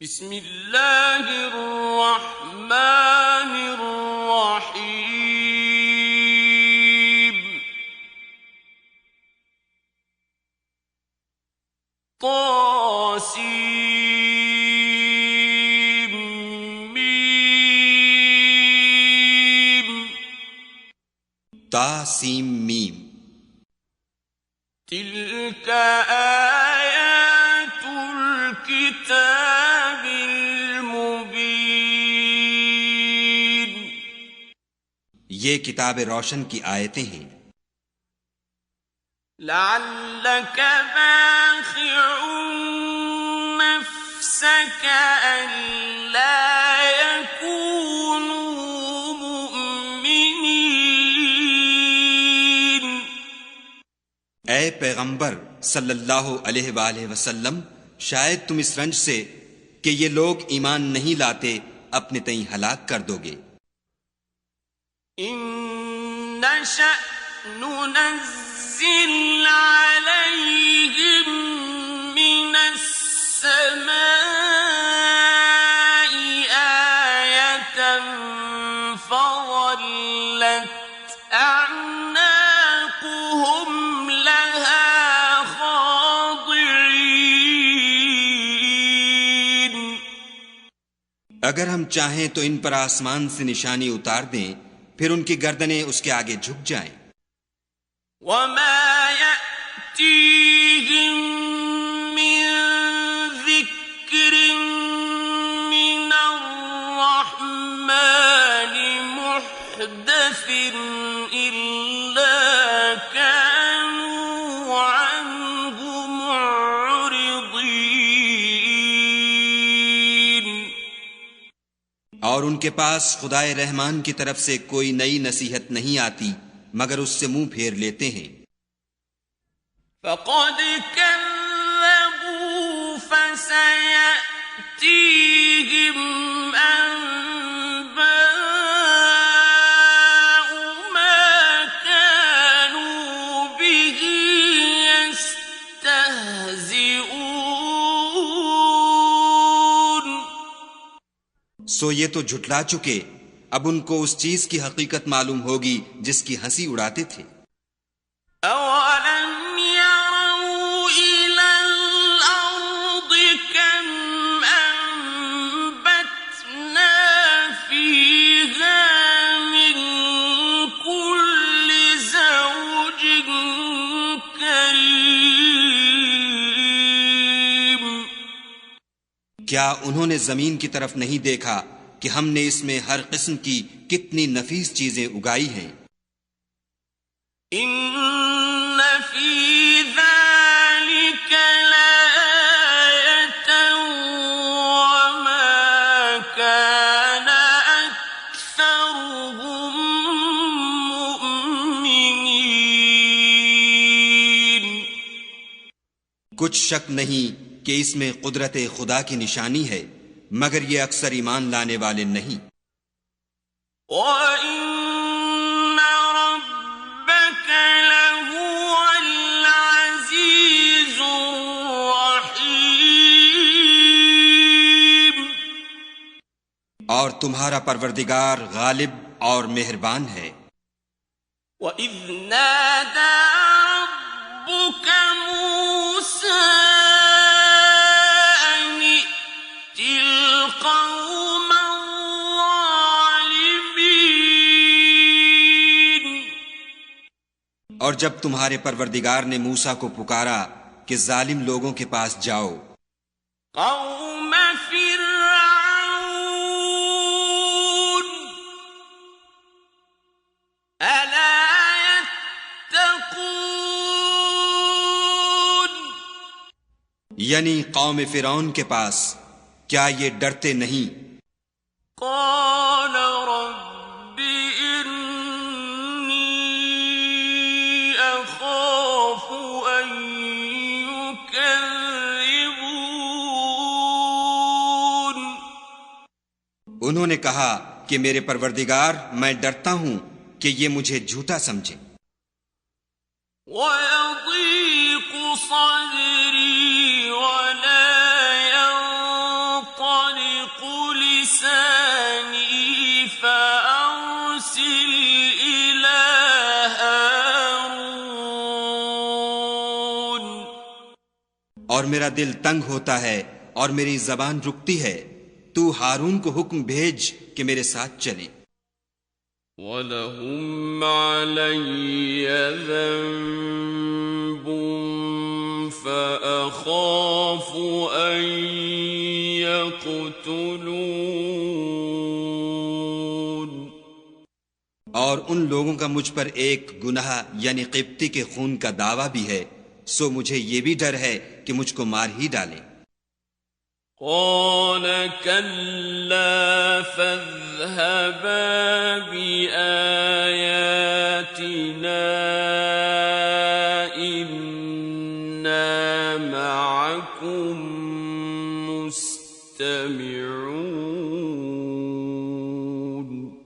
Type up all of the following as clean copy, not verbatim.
بسم اللہ الرحمن الرحیم طاسیم میم طاسیم میم تلک آیات الکتاب المبین یہ کتاب روشن کی آیتیں ہیں۔ لعلک باخع نفسک الا یکونوا مؤمنین۔ اے پیغمبر صلی اللہ علیہ وآلہ وسلم، شاید تم اس رنج سے کہ یہ لوگ ایمان نہیں لاتے اپنے تئیں ہلاک کر دو گے۔ ان نشأ ننزل علیہم من السماء آیۃ فظلت اعناقهم لها خاضعین۔ اگر ہم چاہیں تو ان پر آسمان سے نشانی اتار دیں، پھر ان کی گردنیں اس کے آگے جھک جائیں۔ وما يأتيهم من ذكر من الرحمن محدث إلا كانوا عنه معرضين۔ اور ان کے پاس خدائے رحمان کی طرف سے کوئی نئی نصیحت نہیں آتی مگر اس سے منہ پھیر لیتے ہیں۔ فقد كذبوا فسيأتيهم أنباء ما كانوا به يستهزئون۔ سو یہ تو جھٹلا چکے، اب ان کو اس چیز کی حقیقت معلوم ہوگی جس کی ہنسی اڑاتے تھے۔ أَوَلَمْ يَرَوْا إِلَى الْأَرْضِ كَمْ أَنبَتْنَا فِيهَا مِن كُلِّ زَوْجٍ كَرِيمٍ۔ کیا انہوں نے زمین کی طرف نہیں دیکھا کہ ہم نے اس میں ہر قسم کی کتنی نفیس چیزیں اگائی ہیں۔ ان فی ذلک لآیۃ وما کان اکثرهم مؤمنین۔ کچھ شک نہیں کہ اس میں قدرت خدا کی نشانی ہے، مگر یہ اکثر ایمان لانے والے نہیں۔ وَإِنَّ رَبَّكَ لَهُوَ الْعَزِيزُ الرَّحِيمُ۔ اور تمہارا پروردگار غالب اور مہربان ہے۔ وَإِذْ نَادَى رَبُّكَ مُوسَىٰ أَنِ ائْتِ الْقَوْمَ الظَّالِمِينَ۔ اور جب تمہارے پروردگار نے موسیٰ کو پکارا کہ ظالم لوگوں کے پاس جاؤ، قوم فرعون ألا يتقون۔ یعنی قوم فرعون کے پاس، کیا یہ ڈرتے نہیں؟ قال رب إني أخاف أن يكذبون۔ انہوں نے کہا کہ میرے پروردگار، میں ڈرتا ہوں کہ یہ مجھے جھوٹا سمجھیں۔ وَيَضِيقُ صَدْرِي وَلَا يَنطَلِقُ لساني فأرسل إلى هارون. اور میرا دل تنگ ہوتا ہے اور میری زبان رکتی ہے، تو ہارون کو حکم بھیج کہ میرے ساتھ چلے. وَلَهُمْ عَلَيَّ ذَنبٌ فَأَخَافُ أَن يَقْتُلُونِ. اور ان لوگوں کا مجھ پر ایک گناہ یعنی قبطی کے خون کا دعویٰ بھی ہے، سو مجھے یہ بھی ڈر ہے کہ مجھ کو مار ہی ڈالیں. قال كلا فاذهبا بآياتنا إنا معكم مستمعون.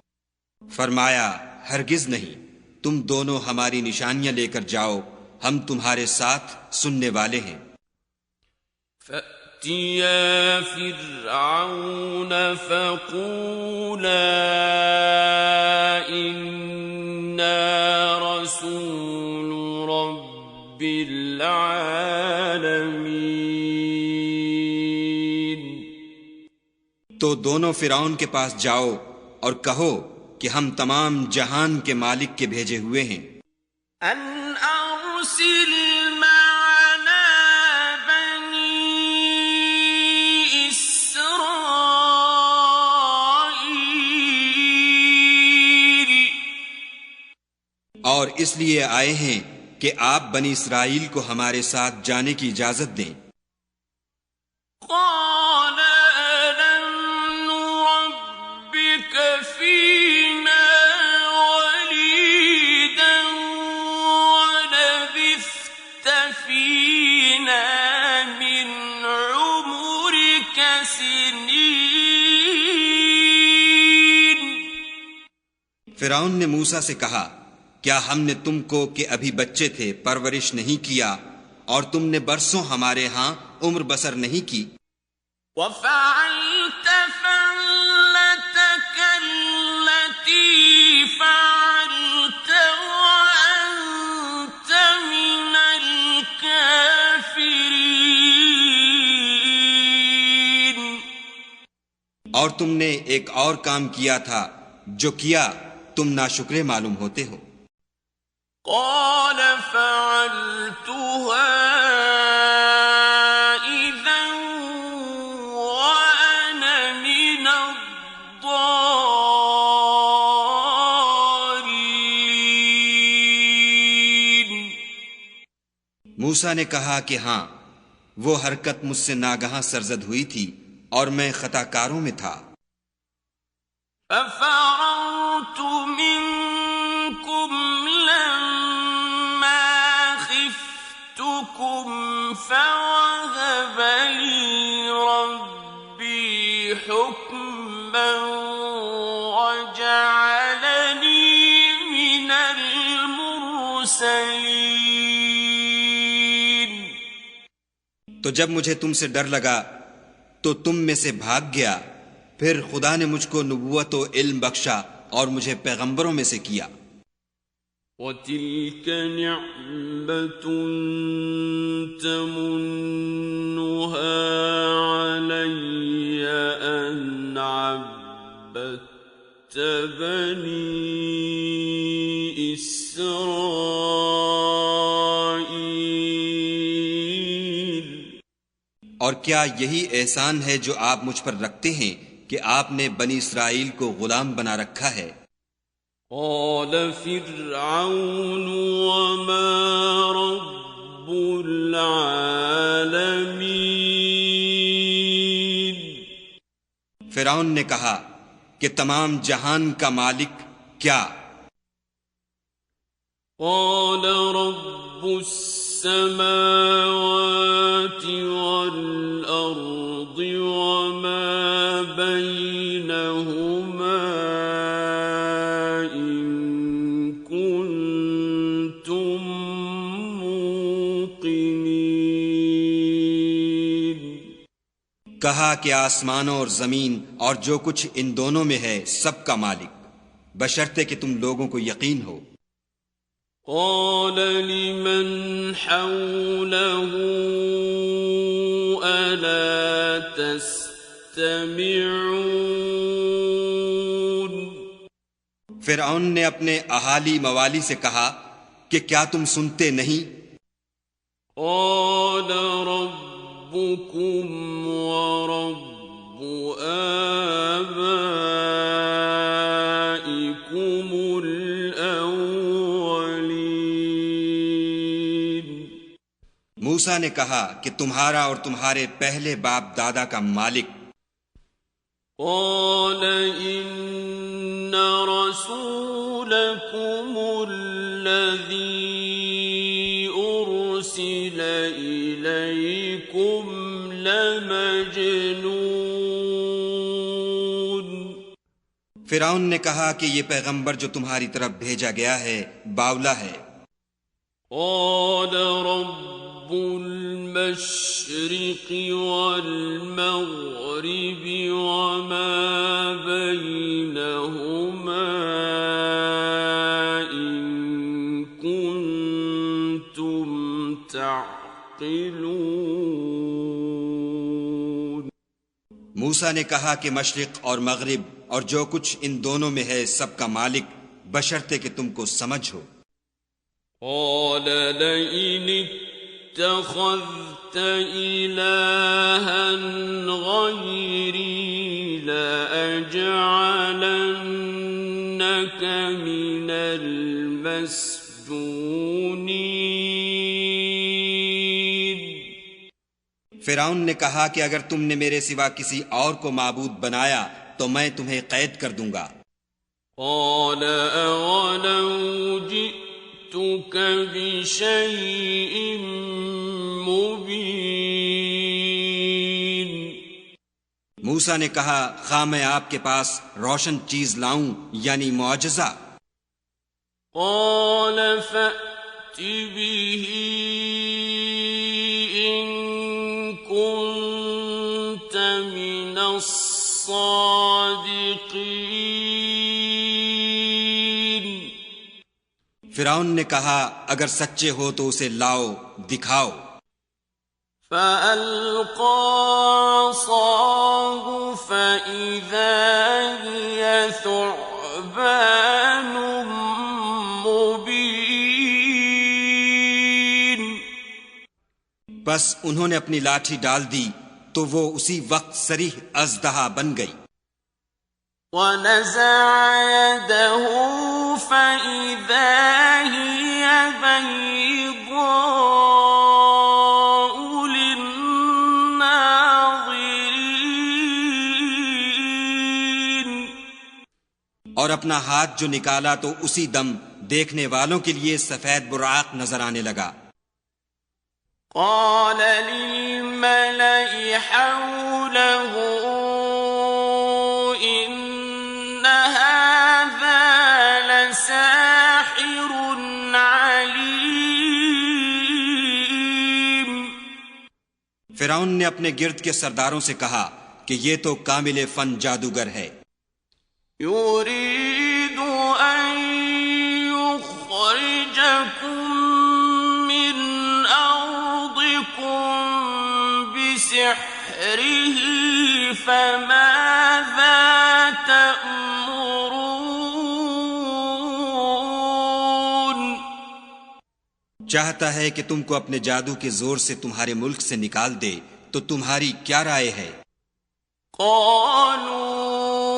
فرمایا ہرگز نہیں، تم دونوں ہماری نشانیاں لے کر جاؤ، ہم تمہارے ساتھ سننے والے ہیں. فَأْتِيَا فِرْعَوْنَ فَقُولَا إِنَّا رَسُولُ رَبِّ الْعَالَمِينَ. تو دونوں فرعون کے پاس جاؤ اور کہو کہ ہم تمام جہان کے مالک کے بھیجے ہوئے ہیں. أَنْ أَرْسِلْ مَعَنَا بَنِي إِسْرَائِيلَ. اور اس لیے آئے ہیں کہ آپ بنی اسرائیل کو ہمارے ساتھ جانے کی اجازت دیں. قَالَ أَلَمْ نُرَبِّكَ فِينَا وَلِيدًا وَلَبِثْتَ فِينَا مِنْ عُمُرِكَ سِنِينَ. فرعون نے موسیٰ سے کہا، کیا ہم نے تم کو کہ ابھی بچے تھے پرورش نہیں کیا اور تم نے برسوں ہمارے ہاں عمر بسر نہیں کی؟ وَفَعَلْتَ فَعْلَتَكَ الَّتِي فَعَلْتَ وَأَنْتَ مِنَ الْكَافِرِينَ. اور تم نے ایک اور کام کیا تھا، جو کیا تم ناشکرے معلوم ہوتے ہو. قال فعلتها إذا وأنا من الضالين. موسیٰ نے کہا کہ ہاں، وہ حرکت مجھ سے ناگہاں سرزد ہوئی تھی اور میں خطا کاروں میں تھا. ففررت منكم لما خفتكم فوهب لي ربي حكما وجعلني من المرسلين. تو جب مجھے تم سے ڈر لگا تو تم میں سے بھاگ گیا، پھر خدا نے مجھ کو نبوت و علم بخشا اور مجھے پیغمبروں میں سے کیا. وَتِلْكَ نِعْمَةٌ تَمُنُّهَا عَلَيَّ أَنْ عَبَّدتَّ بَنِي إِسْرَائِيلَ. اور کیا یہی احسان ہے جو آپ مجھ پر رکھتے ہیں کہ آپ نے بنی اسرائیل کو غلام بنا رکھا ہے؟ قال فرعون وما رب العالمين. فرعون نے کہا کہ تمام جہان کا مالک کیا؟ قال رب السماوات والأرض وما بينهما إن كنتم موقنين. کہا کہ آسمانوں اور زمین اور جو کچھ ان دونوں میں ہے سب کا مالک، بشرطے کہ تم لوگوں کو یقین ہو۔ قال لمن حوله ألا تستمعون؟ فرعون نے اپنے اہالی موالی سے کہا کہ کیا تم سنتے نہیں؟ قال ربكم ورب آبائكم الأولين۔ موسیٰ نے کہا کہ تمہارا اور تمہارے پہلے باپ دادا کا مالک۔ قال إن رسولكم الذي أرسل إليكم لمجنون۔ فرعون نے کہا کہ یہ پیغمبر جو تمہاری طرف بھیجا گیا ہے باولا ہے۔ قال رب المشرق والمغرب وما بينهما إن كنتم تعقلون۔ موسیٰ نے کہا کہ مشرق اور مغرب اور جو کچھ ان دونوں میں ہے سب کا مالک، بشرطے کہ تم کو سمجھ ہو۔ قال لئن اتخذت إلها غيري لأجعلنك من المسجونين۔ فرعون نے کہا کہ اگر تم نے میرے سوا کسی اور کو معبود بنایا تو میں تمہیں قید کر دوں گا۔ قال أولو جئتك بشيء مبين۔ موسیٰ نے کہا خواہ میں آپ کے پاس روشن چیز لاؤں یعنی معجزہ۔ قال فأت به إن كنت من الصادقين۔ فرعون نے کہا اگر سچے ہو تو اسے لاؤ، دکھاؤ۔ فألقى عصاه فإذا هي ثعبان مبين۔ بس انہوں نے اپنی لاٹھی ڈال دی تو وہ اسی وقت صریح اژدہا بن گئی۔ ونزع يده فإذا هي بيضاء للناظرين۔ اور اپنا ہاتھ جو نکالا تو اسی دم دیکھنے والوں کے لیے سفید براق نظر آنے لگا۔ قال للملأ حوله إن هذا لساحر عليم۔ فرعون نے اپنے گرد کے سرداروں سے کہا کہ یہ تو کامل فن جادوگر ہے۔ يريد أن يخرجكم من أرضكم بسحره فماذا تأمرون؟ چاہتا ہے کہ تم کو اپنے جادو کے زور سے تمہارے ملک سے نکال دے، تو تمہاری کیا رائے ہے؟ قالوا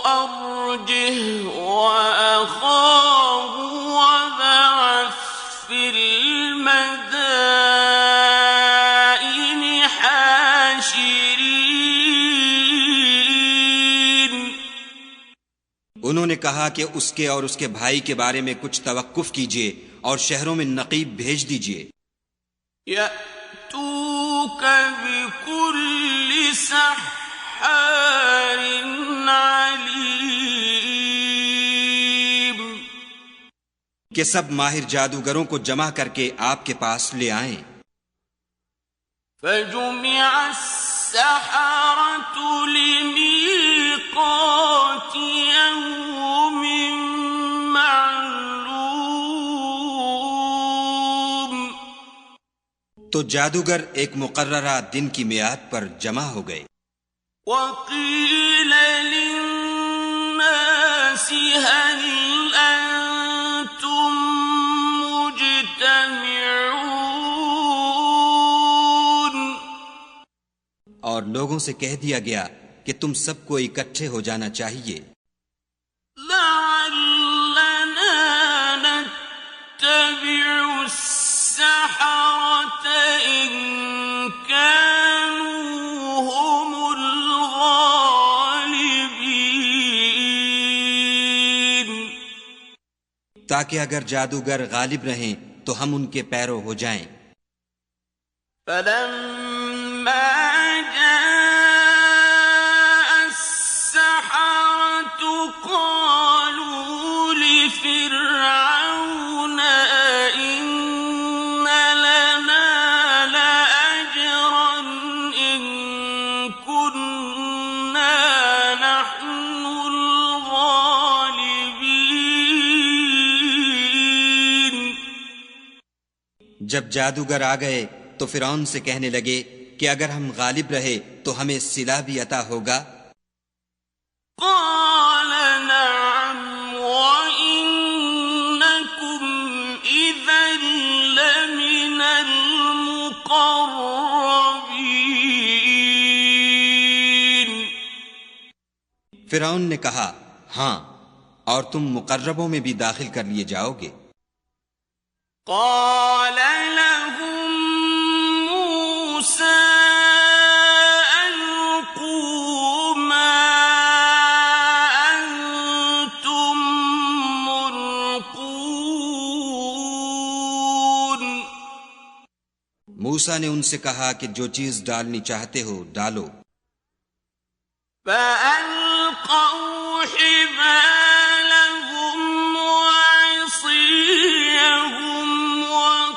أرجه وأخاه وابعث في المدائن حاشرين۔ انہوں نے کہا کہ اس کے اور اس کے بھائی کے بارے میں کچھ توقف کیجیے اور شہروں میں نقیب بھیج دیجیے۔ يأتوك بكل سحار عليم۔ کہ سب ماہر جادوگروں کو جمع کر کے آپ کے پاس لے آئیں۔ فجمع السحرة السحرة لميقات يوم معلوم. تو جادوگر ایک مقررہ دن کی میعاد پر جمع ہو گئے. وقيل للناس هل أنتم مجتمعون. اور لوگوں سے کہہ دیا گیا کہ تم سب کو اکٹھے ہو جانا چاہیے. لعلنا نتبع السحرة إن كانوا هم الغالبين. تاکہ اگر جادوگر غالب رہیں تو ہم ان کے پیرو ہو جائیں. فلما جاء السحرة قالوا لفرعون إن لنا لأجرا إن كنا نحن الغالبين. جب جادوگر آ گئے تو فرعون سے کہنے لگے کہ اگر ہم غالب رہے تو ہمیں صلہ بھی عطا ہوگا. قال نعم وإنكم إذا لمن المقربين. فرعون نے کہا ہاں، اور تم مقربوں میں بھی داخل کر لیے جاؤ گے. قال لهم موسى ألقوا ما أنتم ملقون. موسیٰ نے ان سے کہا کہ جو چیز ڈالنی چاہتے ہو ڈالو. فألقوا حبالهم وعصيهم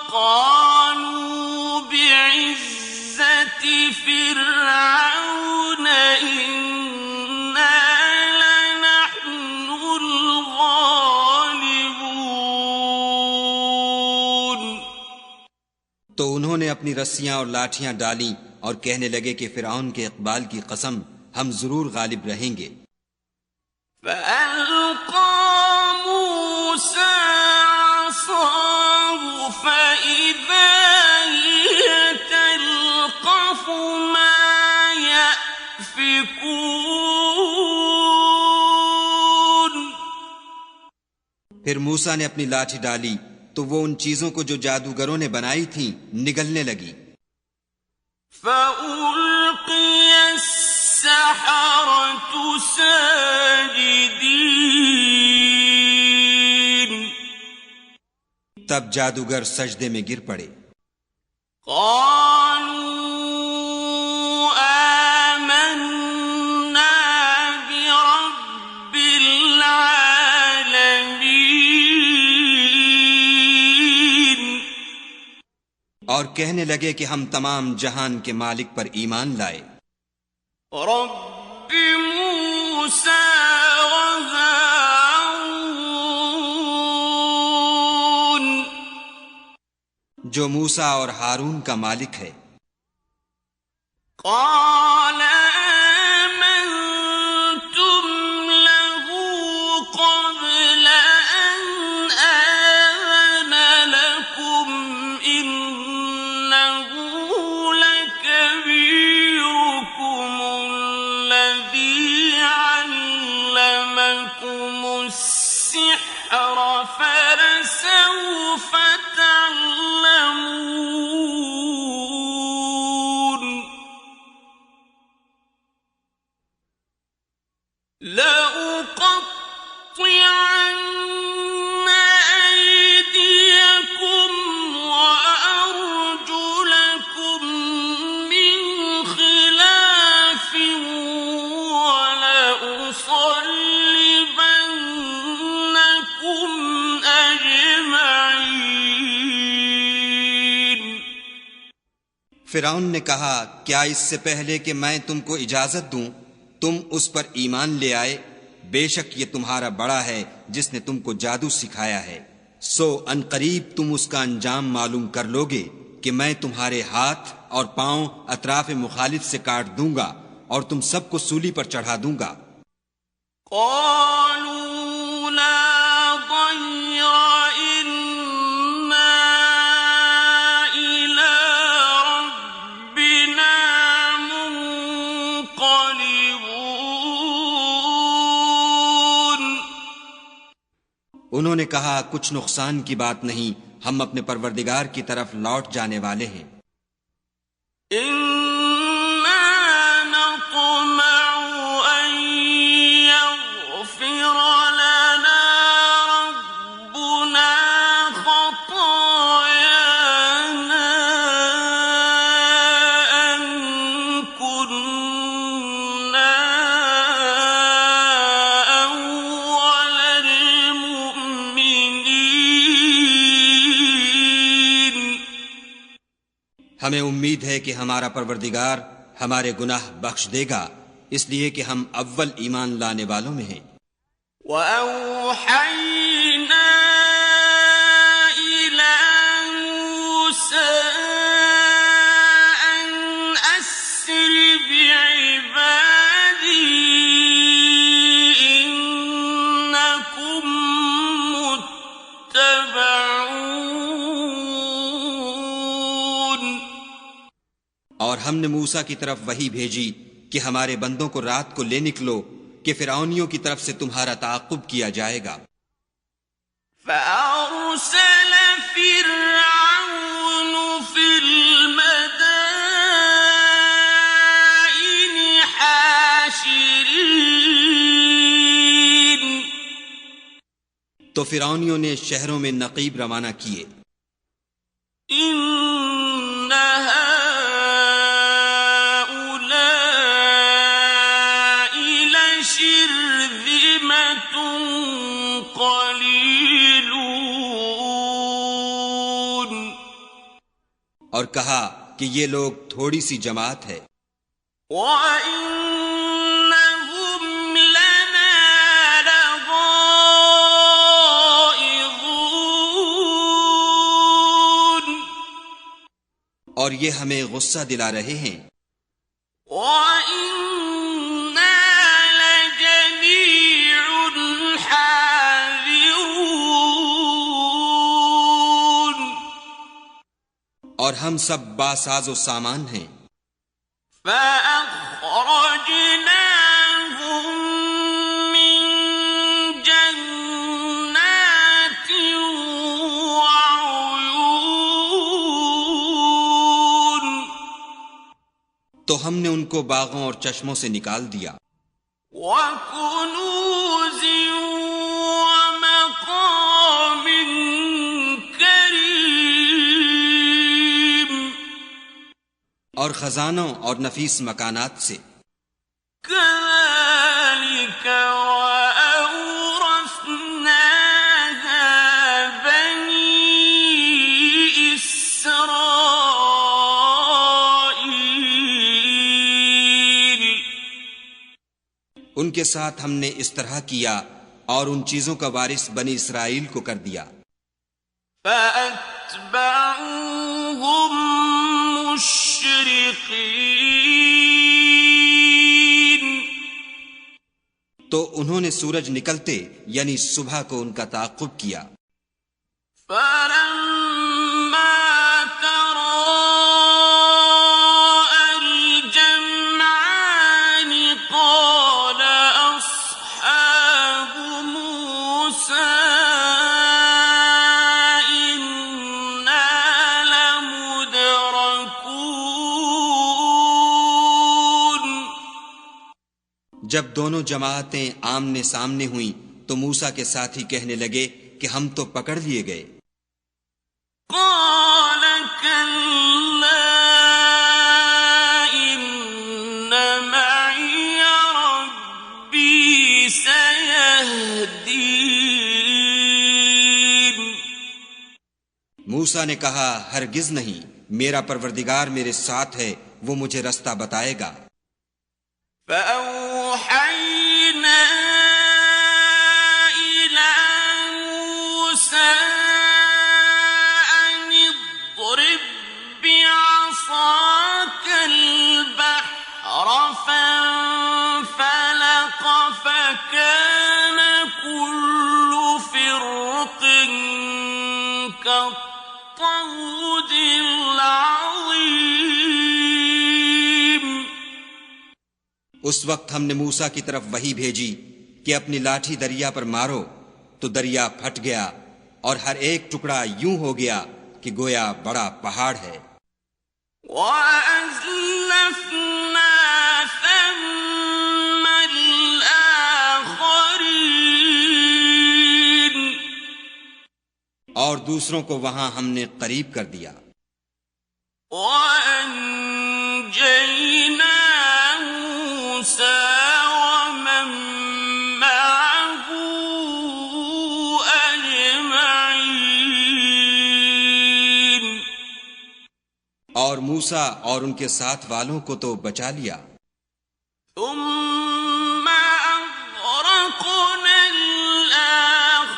وقالوا بعزة فرعون إنا لنحن الغالبون. تو انہوں نے اپنی رسیاں اور لاٹھیاں ڈالیں اور کہنے لگے کہ فرعون کے اقبال کی قسم ہم ضرور غالب رہیں گے. فألقى موسى عصاه فإذا هي تلقف ما يأفكون. پھر موسیٰ نے اپنی لاٹھی ڈالی تو وہ ان چیزوں کو جو جادوگروں نے بنائی تھیں نگلنے لگی. فألقي السحرة ساجدين. تب جادوگر سجدے میں گر پڑے. قالوا آمنا برب العالمين. اور کہنے لگے کہ ہم تمام جہان کے مالک پر ایمان لائے. رب موسى وهارون. جو موسیٰ اور ہارون کا مالک ہے. قال آمنتم له قبل أن آذن لكم إنه لكبيركم الذي علمكم السحر فلسوف تعلمون. لأقطعن أيديكم وأرجلكم من خلاف ولأصلبنكم أجمعين. فرعون نے کہا کیا اس سے پہلے کہ میں تم کو اجازت دوں تم اس پر ایمان لے آئے؟ بے شک یہ تمہارا بڑا ہے جس نے تم کو جادو سکھایا ہے، سو ان قریب تم اس کا انجام معلوم کر لوگے کہ میں تمہارے ہاتھ اور پاؤں اطراف مخالف سے کاٹ دوں گا اور تم سب کو سولی پر چڑھا دوں گا۔ قالوا لا ضير إنا إلى ربنا منقلبون۔ انہوں نے کہا کچھ نقصان کی بات نہیں، ہم اپنے پروردگار کی طرف لوٹ جانے والے ہیں۔ ہمیں امید ہے کہ ہمارا پروردگار ہمارے گناہ بخش دے گا، اس لیے کہ ہم اول ایمان لانے والوں میں ہیں۔ وَأَوْحَيْنَا إِلَى مُوسَىٰ أَنْ أَسْرِ بِعِبَادِي إِنَّكُمْ مُتَّبَعُونَ۔ اور ہم نے موسیٰ کی طرف وحی بھیجی کہ ہمارے بندوں کو رات کو لے نکلو کہ فرعونیوں کی طرف سے تمہارا تعاقب کیا جائے گا۔ فَأَرْسَلَ فِرْعَوْنُ فِي الْمَدَائِنِ حَاشِرِينَ۔ تو فرعونیوں نے شہروں میں نقیب روانہ کیے۔ اور کہا کہ یہ لوگ تھوڑی سی جماعت ہے۔ وَإِنَّهُمْ لَنَا لَغَائِظُونَ۔ اور یہ ہمیں غصہ دلا رہے ہیں۔ وَإِنَّا لَجَمِيعٌ حَاذِرُونَ۔ اور ہم سب باساز و سامان ہیں۔ فَأَخْرَجْنَاهُمْ مِنْ جَنَّاتٍ وَعُيُونٍ۔ تو ہم نے ان کو باغوں اور چشموں سے نکال دیا۔ وَكُنُوزٍ وَمَقَامٍ كَرِيمٍ۔ اور خزانوں اور نفیس مکانات سے۔ كَذَلِكَ وَأَوْرَثْنَاهَا بَنِي إِسْرَائِيلَ۔ ان کے ساتھ ہم نے اس طرح کیا اور ان چیزوں کا وارث بنی اسرائیل کو کر دیا۔ فَأَتْبَعُوهُم مُشْرِقِينَ۔ تو انہوں نے سورج نکلتے یعنی صبح کو ان کا تعاقب کیا۔ فَلَمَّا تَرَاءَى الْجَمْعَانِ قَالَ أَصْحَابُ مُوسَىٰ إِنَّا لَمُدْرَكُونَ۔ جب دونوں جماعتیں آمنے سامنے ہوئیں تو موسیٰ کے ساتھی کہنے لگے کہ ہم تو پکڑ لیے گئے۔ قَالَ كَلَّا إِنَّ مَعِيَ رَبِّي سَيَهْدِينِ۔ موسیٰ نے کہا ہرگز نہیں، میرا پروردگار میرے ساتھ ہے، وہ مجھے رستہ بتائے گا۔ فَأَوْحَيْنَا إِلَى مُوسَىٰ أَنِ اضْرِب بِّعَصَاكَ الْبَحْرَ فَانفَلَقَ فَكَانَ كُلُّ فِرْقٍ كَالطَّوْدِ الْعَظِيمِ۔ اس وقت ہم نے موسیٰ کی طرف وحی بھیجی کہ اپنی لاٹھی دریا پر مارو، تو دریا پھٹ گیا اور ہر ایک ٹکڑا یوں ہو گیا کہ گویا بڑا پہاڑ ہے۔ وَأَزْلَفْنَا ثَمَّ الْآخَرِينَ، اور دوسروں کو وہاں ہم نے قریب کر دیا۔ وَأَنجَيْنَا مُوسَىٰ وَمَن مَّعَهُ أَجْمَعِينَ، اور موسیٰ اور ان کے ساتھ والوں کو تو بچا لیا۔ ثُمَّ أَغْرَقْنَا الْآخَرِينَ،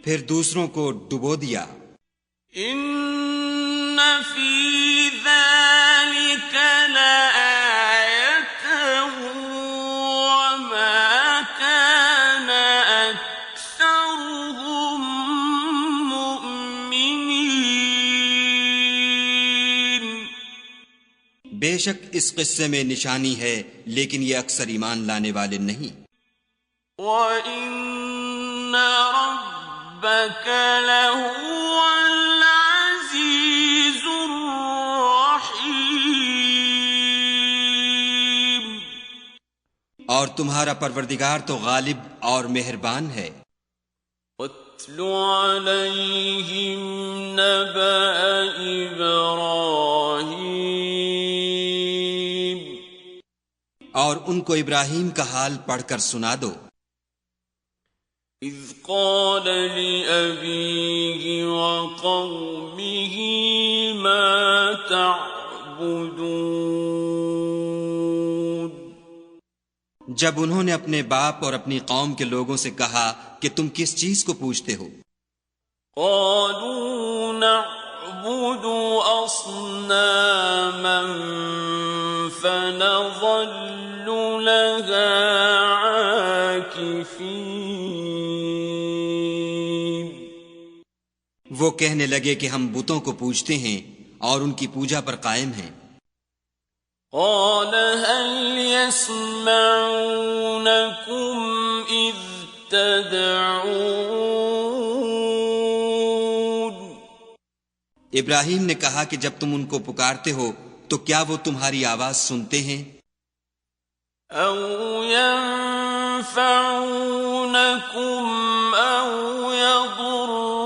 پھر دوسروں کو ڈبو دیا۔ إِنَّ فِي ذَلِكَ لَآيَةً وَمَا كَانَ أَكْثَرُهُم مُّؤْمِنِينَ۔ بے شک اس قصے میں نشانی ہے، لیکن یہ اکثر ایمان لانے والے نہیں۔ وَإِنَّ رَبَّكَ لَهُوَ الْعَزِيزُ الرَّحِيمُ، اور تمہارا پروردگار تو غالب اور مہربان ہے۔ وَاتْلُ عَلَيْهِمْ نَبَأَ إِبْرَاهِيمَ، اور ان کو ابراہیم کا حال پڑھ کر سنا دو۔ إِذْ قَالَ لِأَبِيهِ وَقَوْمِهِ مَا تَعْبُدُونَ، جب انہوں نے اپنے باپ اور اپنی قوم کے لوگوں سے کہا کہ تم کس چیز کو پوجتے ہو؟ قَالُوا نَعْبُدُ أَصْنَامًا فَنَظَلُّ لَهَا عَاكِفِينَ، وہ کہنے لگے کہ ہم بتوں کو پوجتے ہیں اور ان کی پوجا پر قائم ہیں۔ قَالَ هَلْ يَسْمَعُونَكُمْ إِذْ تَدْعُونَ، ابراہیم نے کہا کہ جب تم ان کو پکارتے ہو تو کیا وہ تمہاری آواز سنتے ہیں؟ أَوْ يَنفَعُونَكُمْ أَوْ يَضُرُّونَ،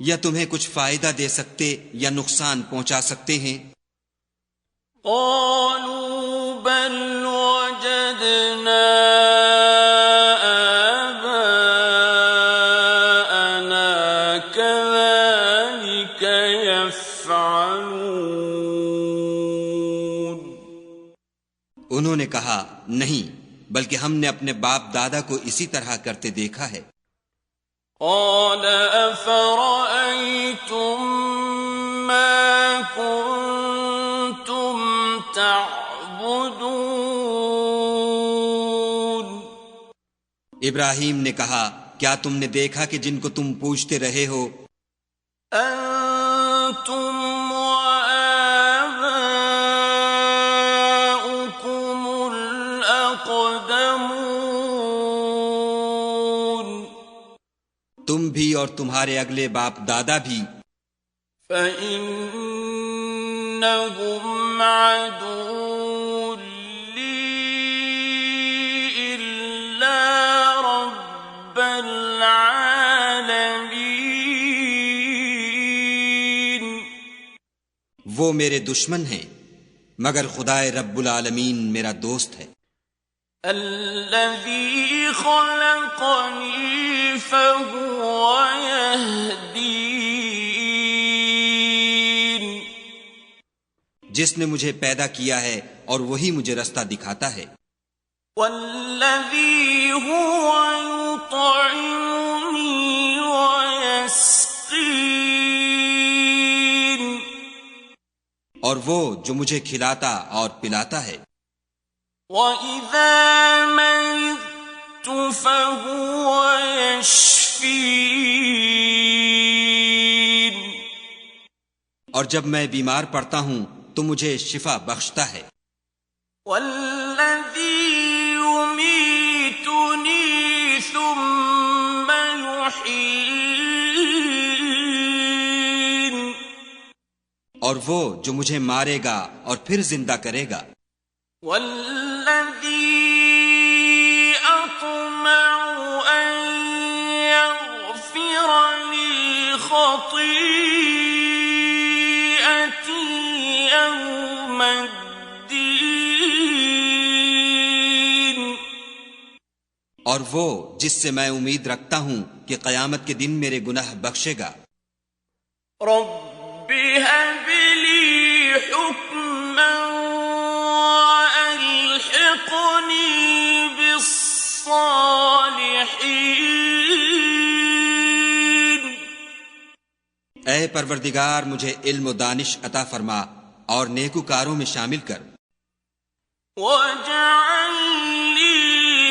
یا تمہیں کچھ فائدہ دے سکتے یا نقصان پہنچا سکتے ہیں؟ قَالُوا بَلْ وَجَدْنَا آبَاءَنَا كَذَلِكَ يَفْعَلُونَ، انہوں نے کہا نہیں، بلکہ ہم نے اپنے باپ دادا کو اسی طرح کرتے دیکھا ہے۔ قَالَ أَفَرَأَيْتُم مَّا كُنتُمْ تَعْبُدُونَ، ابراہیم نے کہا کیا تم نے دیکھا کہ جن کو تم پوجتے رہے ہو؟ أَنتُمْ وَآبَاؤُكُمُ الْأَقْدَمُونَ، تم بھی اور تمہارے اگلے باپ دادا بھی۔ فَإِنَّهُمْ عَدُوٌّ لِّي إِلَّا رَبَّ الْعَالَمِينَ، وہ میرے دشمن ہیں، مگر خدائے رب العالمین میرا دوست ہے۔ الذي خلقني فهو يهدين جس نے مجھے پیدا کیا ہے اور وہی مجھے رستہ دکھاتا ہے. والذي هو يطعمني ويسقين اور وہ جو مجھے کھلاتا اور پلاتا ہے. وَإِذَا مَرِضْتُ فَهُوَ يَشْفِينِ اور جب میں بیمار پڑتا ہوں تو مجھے شفا بخشتا ہے. وَالَّذِي يُمِيتُنِي ثُمَّ يُحْيِينِ اور وہ جو مجھے مارے گا اور پھر زندہ کرے گا. وَالَّذِي أَطْمَعُ أَن يَغْفِرَ لِي خَطِيئَتِي يَوْمَ الدِّينِ اور وہ جس سے میں امید رکھتا ہوں کہ قیامت کے دن میرے گناہ بخشے گا. رَبِّ هَبْ لِي حُكْمًا وَأَلْحِقْنِي بِالصَّالِحِينَ اے پروردگار مجھے علم و دانش عطا فرما اور نیکوکاروں میں شامل کر. وَاجْعَل لِّي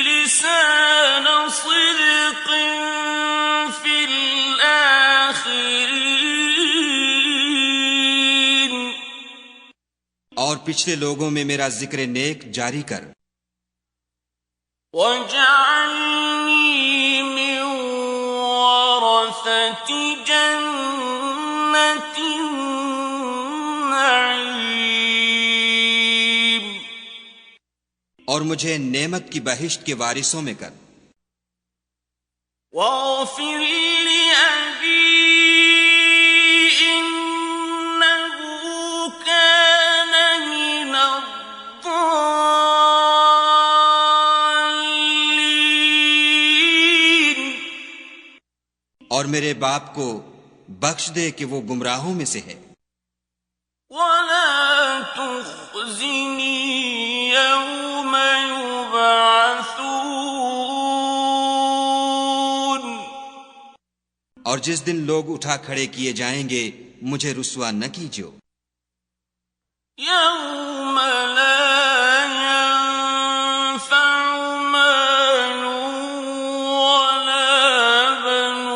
لِسَانَ صِدْقٍ فِي الْآخِرِينَ اور پچھلے لوگوں میں میرا ذکر نیک جاری کر. وَاجْعَلْنِي مِن وَرَثَةِ جَنَّةِ النَّعِيمِ اور مجھے نعمت کی بہشت کے وارثوں میں کر. وَاغْفِرْ لِأَبِي إِنَّهُ كَانَ مِنَ الضَّالِّينَ اور میرے باپ کو بخش دے کہ وہ گمراہوں میں سے ہے. وَلَا تُخْزِنِي يَوْمَ يُبْعَثُونَ اور جس دن لوگ اٹھا کھڑے کیے جائیں گے مجھے رسوا نہ کیجو. يَوْمَ لَا يَنفَعُ مَالٌ وَلَا بَنُونَ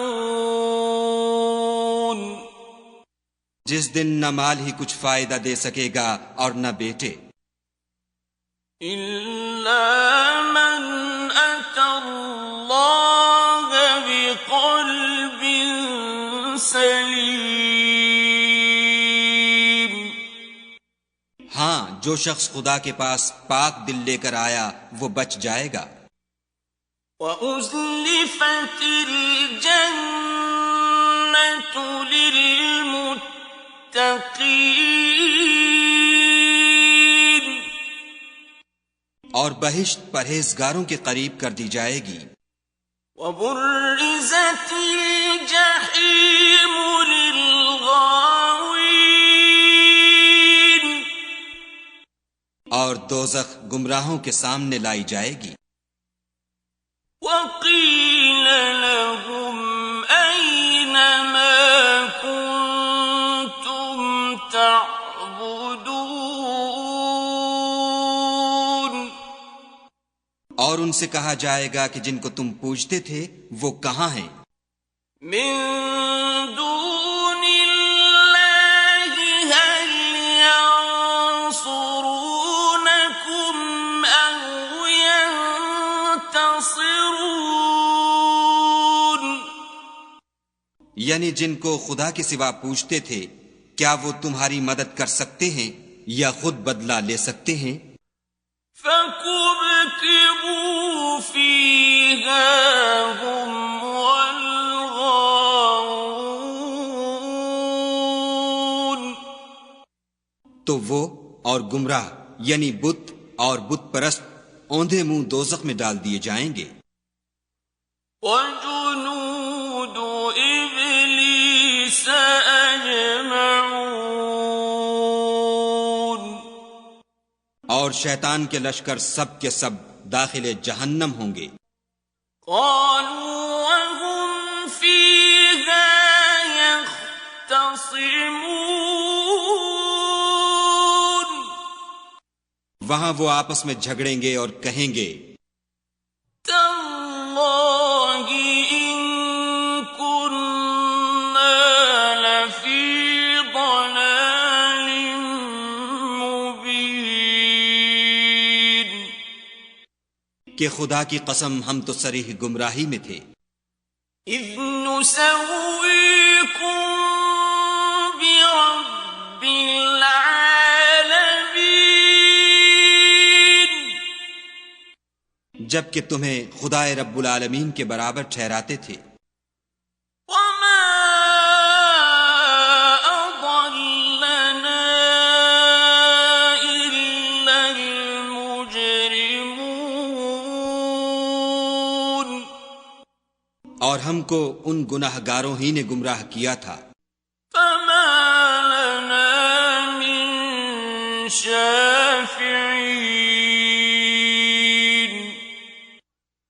جس دن نہ مال ہی کچھ فائدہ دے سکے گا اور نہ بیٹے. إِلَّا مَنْ أَتَى اللَّهَ بِقَلْبٍ سَلِيمٍ ہاں جو شخص خدا کے پاس پاک دل لے کر آیا وہ بچ جائے گا. وَأُزْلِفَتِ الْجَنَّةُ لِلْمُتَّقِينَ اور بہشت پرہیزگاروں کے قریب کر دی جائے گی. وَبُرِّزَتِ الْجَحِيمُ لِلْغَاوِينَ اور دوزخ گمراہوں کے سامنے لائی جائے گی. وَقِيلَ لَهُمْ أَيْنَ مَا كُنتُمْ تَعْبُدُونَ اور ان سے کہا جائے گا کہ جن کو تم پوجتے تھے وہ کہاں ہیں. من دون اللہ هل ينصرونكم أو ينتصرون یعنی جن کو خدا کے سوا پوجتے تھے کیا وہ تمہاری مدد کر سکتے ہیں یا خود بدلہ لے سکتے ہیں. فَكُبْكِبُوا فِيهَا هُمْ وَالْغَاوُونَ تو وہ اور گمراہ یعنی بت اور بت پرست اوندھے منہ دوزخ میں ڈال دیے جائیں گے۔ وجنود إبليس أجمعون، اور شیطان کے لشکر سب کے سب داخل جہنم ہوں گے۔ قالوا وهم فيها يختصمون، وہاں وہ آپس میں جھگڑیں گے اور کہیں گے تاللہ إن كنا لفي ضلال مبين، کہ خدا کی قسم ہم تو صریح گمراہی میں تھے۔ إذ نسويكم برب العالمين، جبکہ تمہیں خدائے رب العالمین کے برابر ٹھہراتے تھے۔ وما أضلنا إلا المجرمون، اور ہم کو ان گناہ گاروں ہی نے گمراہ کیا تھا۔ فما لنا من شافعين،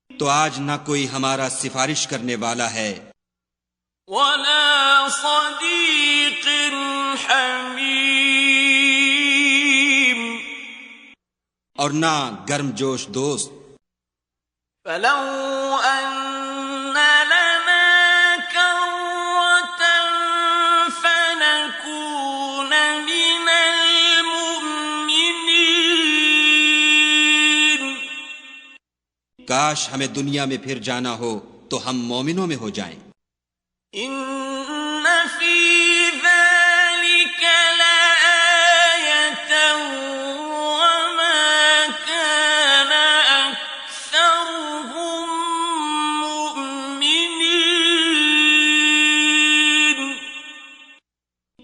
تو آج نہ کوئی ہمارا سفارش کرنے والا ہے، ولا صديق حميم، اور نہ گرم جوش دوست۔ فلو أن لنا كرة فنكون من المؤمنين، کاش ہمیں دنیا میں پھر جانا ہو تو ہم مومنوں میں ہو جائیں۔ إن في ذلك لآية وما كان أكثرهم مؤمنين،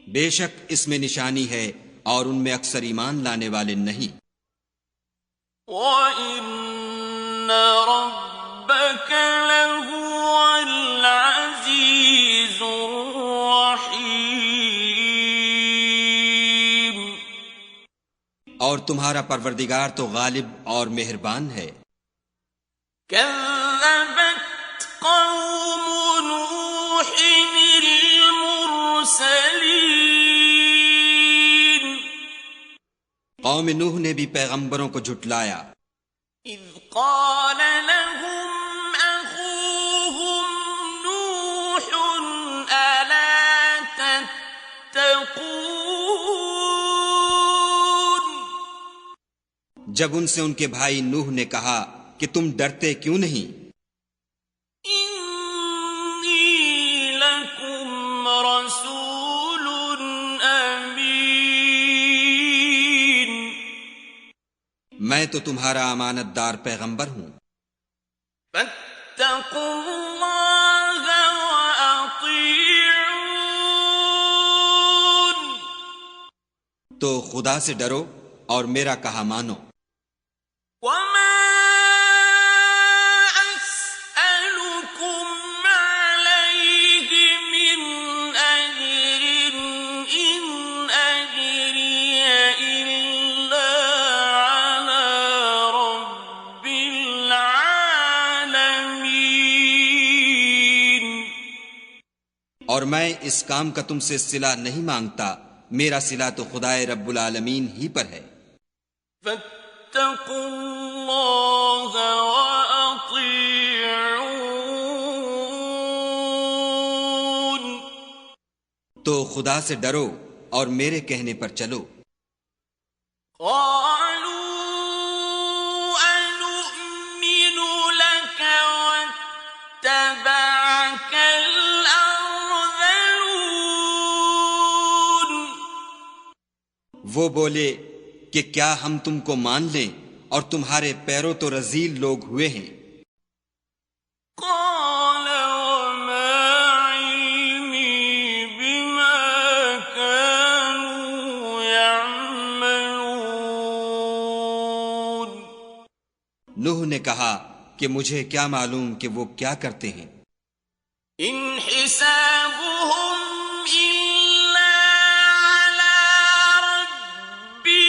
بے شک اس میں نشانی ہے اور ان میں اکثر ایمان لانے والے نہیں۔ وَإِنَّ رَبَّكَ لَهُوَ الْعَزِيزُ الرَّحِيمُ، اور تمہارا پروردگار تو غالب اور مہربان ہے۔ كذبت قوم نوح المرسلين، قوم نوح نے بھی پیغمبروں کو جھٹلایا، إذ قال لهم أخوهم نوح ألا تتقون، جب ان سے ان کے بھائی نوح نے کہا کہ تم ڈرتے کیوں نہیں؟ إني لكم رسول أمين، میں تو تمہارا امانت دار پیغمبر ہوں، فاتقوا الله وأطيعون، تو خدا سے ڈرو اور میرا کہا مانو۔ وما أسألكم عليه من أجر إن أجري إلا على رب العالمين، اور میں اس کام کا تم سے صلہ نہیں مانگتا، میرا صلہ تو خدائے رب العالمین ہی پر ہے۔ فاتقوا الله وأطيعون، تو خدا سے ڈرو اور میرے کہنے پر چلو۔ قالوا أنؤمن لك واتبعك الأرذلون، وہ بولے کہ کیا ہم تم کو مان لیں اور تمہارے پیروں تو رذیل لوگ ہوئے ہیں۔ قال وما علمي بما كانوا يعملون، نوح نے کہا کہ مجھے کیا معلوم کہ وہ کیا کرتے ہیں، ان حسابهم الا على ربی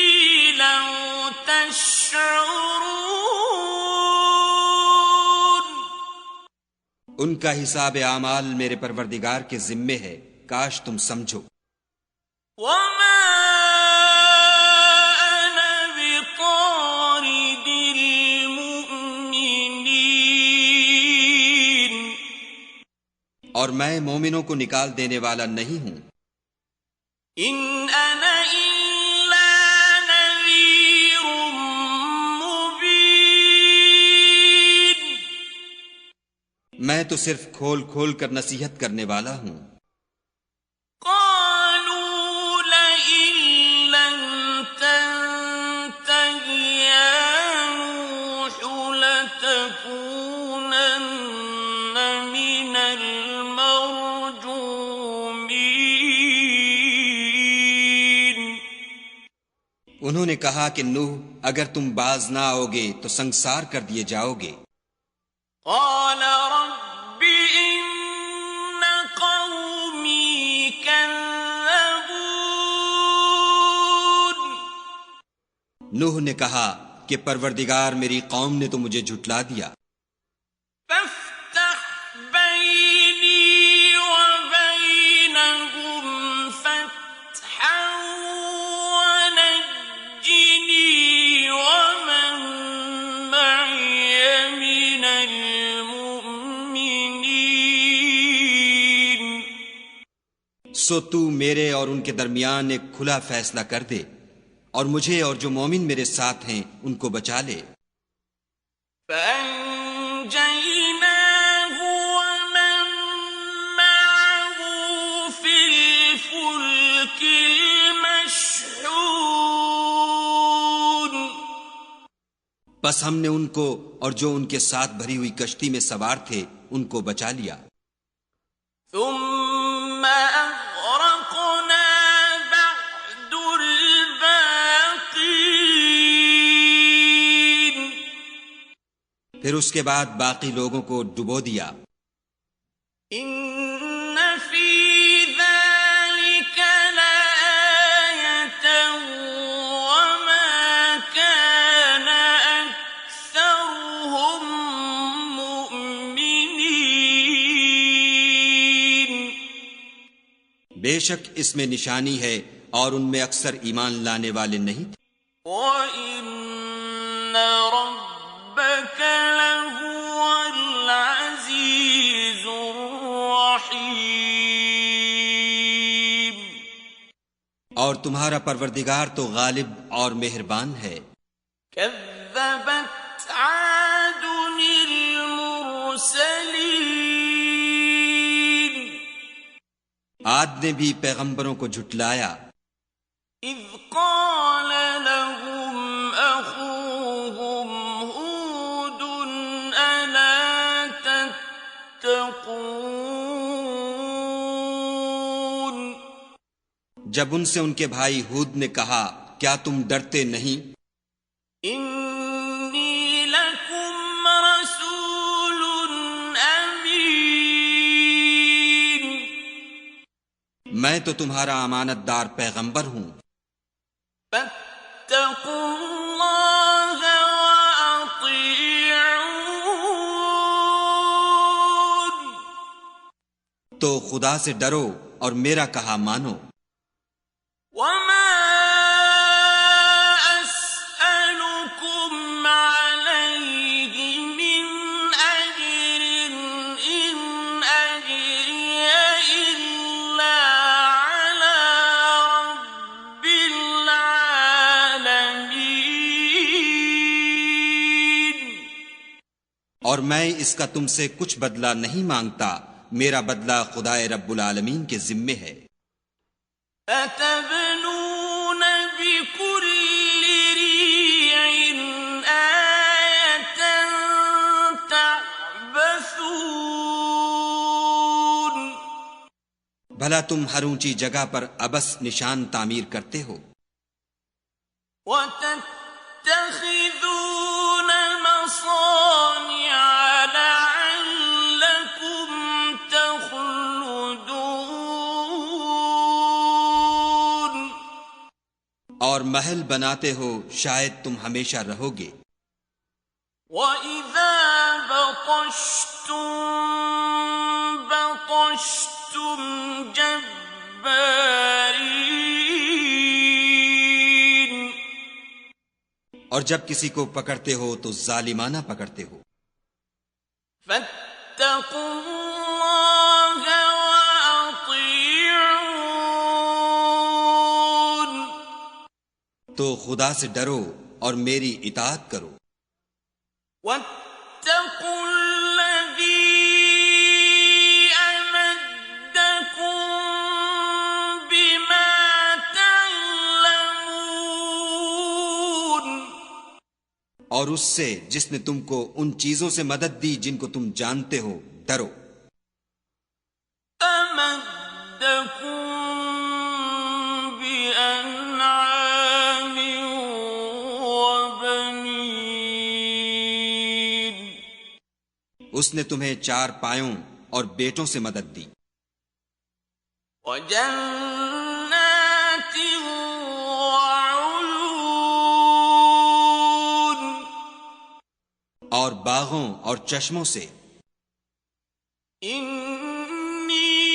لو تشعرون، ان کا حساب اعمال میرے پروردگار کے ذمے ہے، کاش تم سمجھو۔ وما انا بطارد المؤمنین، اور میں مومنوں کو نکال دینے والا نہیں ہوں، ان انا الا نذیر مبین، میں تو صرف کھول کھول کر نصیحت کرنے والا ہوں۔ قالوا لئن لم تنته يا نوح لتكونن من المرجومين، انہوں نے کہا کہ نوح اگر تم باز نہ آؤ گے تو سنگسار کر دیے جاؤ گے۔ قال رب إن قومي كذبون، نوح نے کہا کہ پروردگار میری قوم نے تو مجھے جھٹلا دیا، فافتح بيني وبينهم فتحا ونجني ومن معي من المؤمنين، سو تو میرے اور ان کے درمیان ایک کھلا فیصلہ کر دے اور مجھے اور جو مومن میرے ساتھ ہیں ان کو بچا لے۔ فأنجيناه ومن معه في الفلك المشحون، بس ہم نے ان کو اور جو ان کے ساتھ بھری ہوئی کشتی میں سوار تھے ان کو بچا لیا۔ ثم أغرقنا بعد الباقين، پھر اس کے بعد باقی لوگوں کو ڈبو دیا۔ إن في ذلك لآية وما كان أكثرهم مؤمنين، بے شک اس میں نشانی ہے اور ان میں اکثر ایمان لانے والے نہیں تھے، وَإِنَّ رَبَّكَ لَهُوَ الْعَزِيزُ الرَّحِيمُ، اور تمہارا پروردگار تو غالب اور مہربان ہے۔ كذبت عاد المرسلين، عاد نے بھی پیغمبروں کو جھٹلایا، إذ قال لهم أخوهم هود ألا تتقون، جب ان سے ان کے بھائی ہود نے کہا کیا تم ڈرتے نہیں، إني لكم رسول أمين، میں تو تمہارا امانت دار پیغمبر ہوں، فاتقوا الله وأطيعون، تو خدا سے ڈرو اور میرا کہا مانو۔ وما أسألكم عليه من أجر إن أجري إلا على رب العالمين، اور میں اس کا تم سے کچھ بدلہ نہیں مانگتا، میرا بدلہ خدائے رب العالمین کے ذمے ہے۔ أتبنون بكل ريع آية تعبثون، بھلا تم ہر اونچی جگہ پر ابس نشان تعمیر کرتے ہو، وتتخذون تتخذون مصانع لعلكم تخلدون. اور محل بناتے ہو شاید تم ہمیشہ رہو گے. وَإِذَا بَطَشْتُم بَطَشْتُمْ جَبَّارِينَ. اور جب کسی کو پکڑتے ہو تو ظالمانہ پکڑتے ہو. فَاتَّقُوا اللَّهَ وَأَطِيعُونِ. تو خدا سے ڈرو اور میری اطاعت کرو. وَاتَّقُوا الَّذِي أَمَدَّكُم بِمَا تَعْلَمُونَ. اور اس سے جس نے تم کو ان چیزوں سے مدد دی جن کو تم جانتے ہو ڈرو. أَمَدَّكُم بِأَنْعَامٍ وَبَنِينَ. اس نے تمہیں 4 پایوں اور بیٹوں سے مدد دی. وَجَنَّاتٍ وَعُيُونٍ. اور باغوں اور چشموں سے. إِنِّي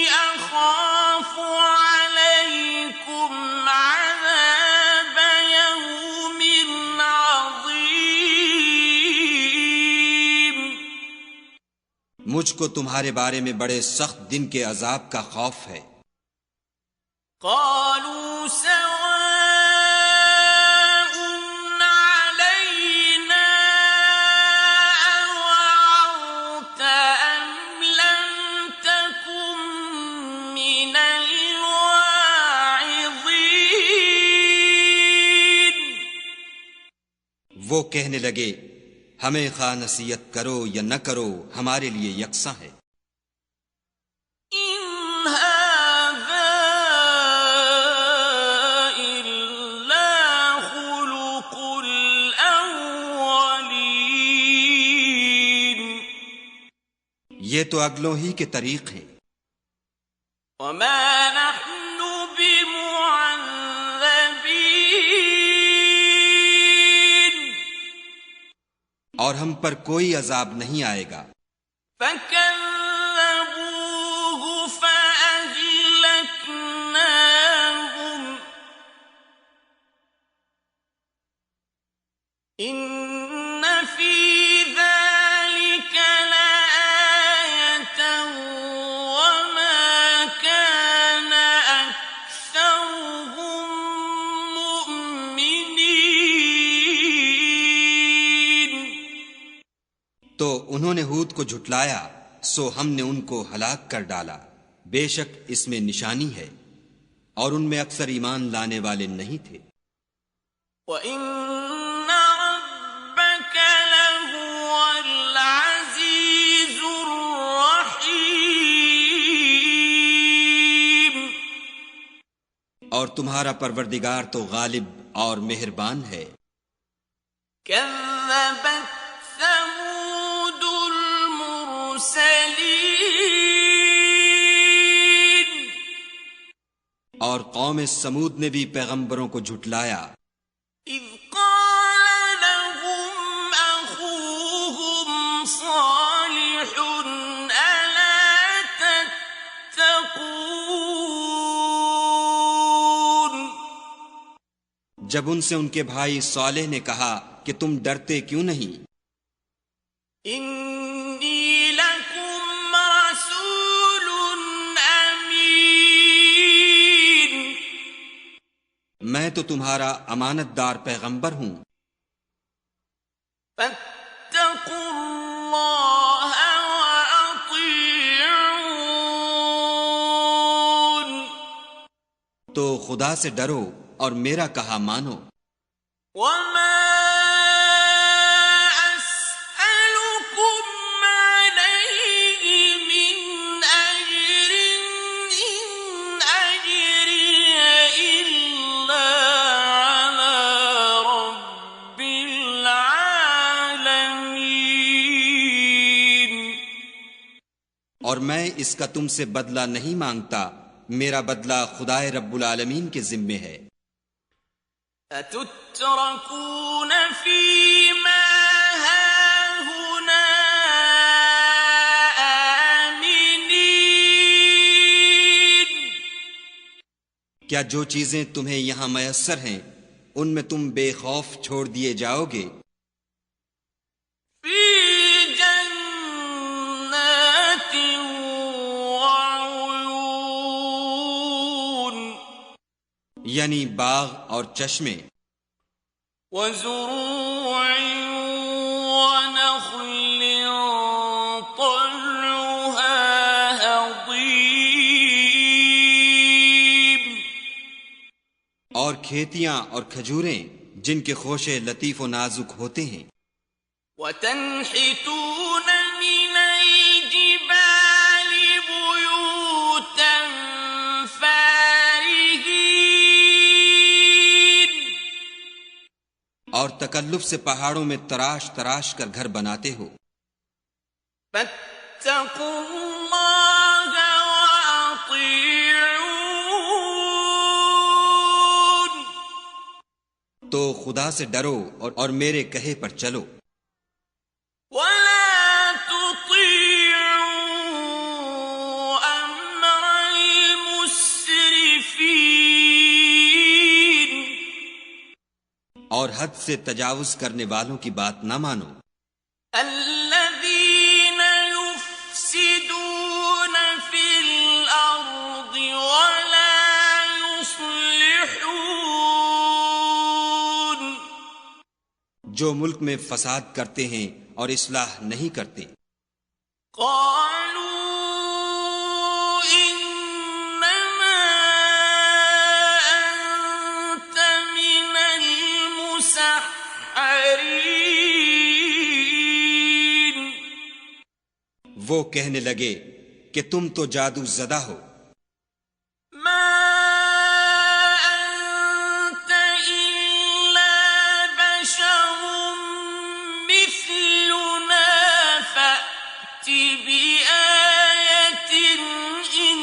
أَخَافُ عَلَيْكُمْ عَذَابَ يَوْمٍ عَظِيمٍ. مجھ کو تمہارے بارے میں بڑے سخت دن کے عذاب کا خوف ہے. قَالُوا سَوَاءٌ عَلَيْنَا أَوَعَظْتَ أَمْ لَمْ تَكُن مِّنَ الْوَاعِظِينَ. وہ کہنے لگے ہمیں خواہ نصیحت کرو یا نہ کرو ہمارے لیے یکساں ہے. إِنْ هَٰذَا إِلَّا خُلُقُ الْأَوَّلِينَ. یہ تو اگلوں ہی کے طریق ہیں. وَمَا نَحْنُ بِمُعَذَّبِينَ. اور ہم پر کوئی عذاب نہیں آئے گا. فَكَذَّبُوهُ فَأَهْلَكْنَاهُمْ. إِنَّ فِي ذَلِكَ لَآيَةً وَمَا كَانَ أَكْثَرُهُم مُّؤْمِنِينَ. تو انہوں نے ہود کو جھٹلایا سو ہم نے ان کو ہلاک کر ڈالا. بے شک اس میں نشانی ہے اور ان میں اکثر ایمان لانے والے نہیں تھے. وَإِنَّ رَبَّكَ لَهُوَ الْعَزِيزُ الرَّحِيمُ. اور تمہارا پروردگار تو غالب اور مہربان ہے. كَذَّبَتْ ثَمُودُ الْمُرْسَلِينَ. اور قوم سمود نے بھی پیغمبروں کو جھٹلایا. إِذْ قَالَ لَهُمْ أَخُوهُمْ صَالِحٌ أَلَا تَتَّقُونَ. جب ان سے ان کے بھائی صالح نے کہا کہ تم ڈرتے کیوں نہیں. إِنِّي لَكُمْ رَسُولٌ أَمِينٌ. میں تو تمہارا امانت دار پیغمبر ہوں. فَاتَّقُوا اللَّهَ وَأَطِيعُونِ. تو خدا سے ڈرو اور میرا کہا مانو. وَمَا أَسْأَلُكُمْ عَلَيْهِ مِنْ أَجْرٍ إِنْ أَجْرِيَ إِلَّا عَلَى اور میں اس کا تم سے بدلہ نہیں مانگتا، میرا بدلہ خدائے رب العالمین کے ذمے ہے۔ أتتركون فيما هاهنا آمنين کیا جو چیزیں تمہیں یہاں میسر ہیں ان میں تم بے خوف چھوڑ دیے جاؤ گے؟ في جنات وعيون یعنی باغ اور چشمے، وزروع ونخل طلعها هضيم اور کھیتیاں اور کھجوریں جن کے خوشے لطیف و نازک ہوتے ہیں۔ وتنحتون من الجبال بيوتا فارهين اور تکلف سے پہاڑوں میں تراش تراش کر گھر بناتے ہو۔ فاتقوا الله وأطيعون تو خدا سے ڈرو اور میرے کہے پر چلو۔ ولا تطيعوا أمر المسرفين اور حد سے تجاوز کرنے والوں کی بات نہ مانو، الذين يفسدون في الأرض ولا يصلحون جو ملک میں فساد کرتے ہیں اور اصلاح نہیں کرتے۔ قالوا إنما أنت من المسحرين وہ کہنے لگے کہ تم تو جادو زدہ ہو، ما أنت إلا بشر مثلنا فأت بآية إن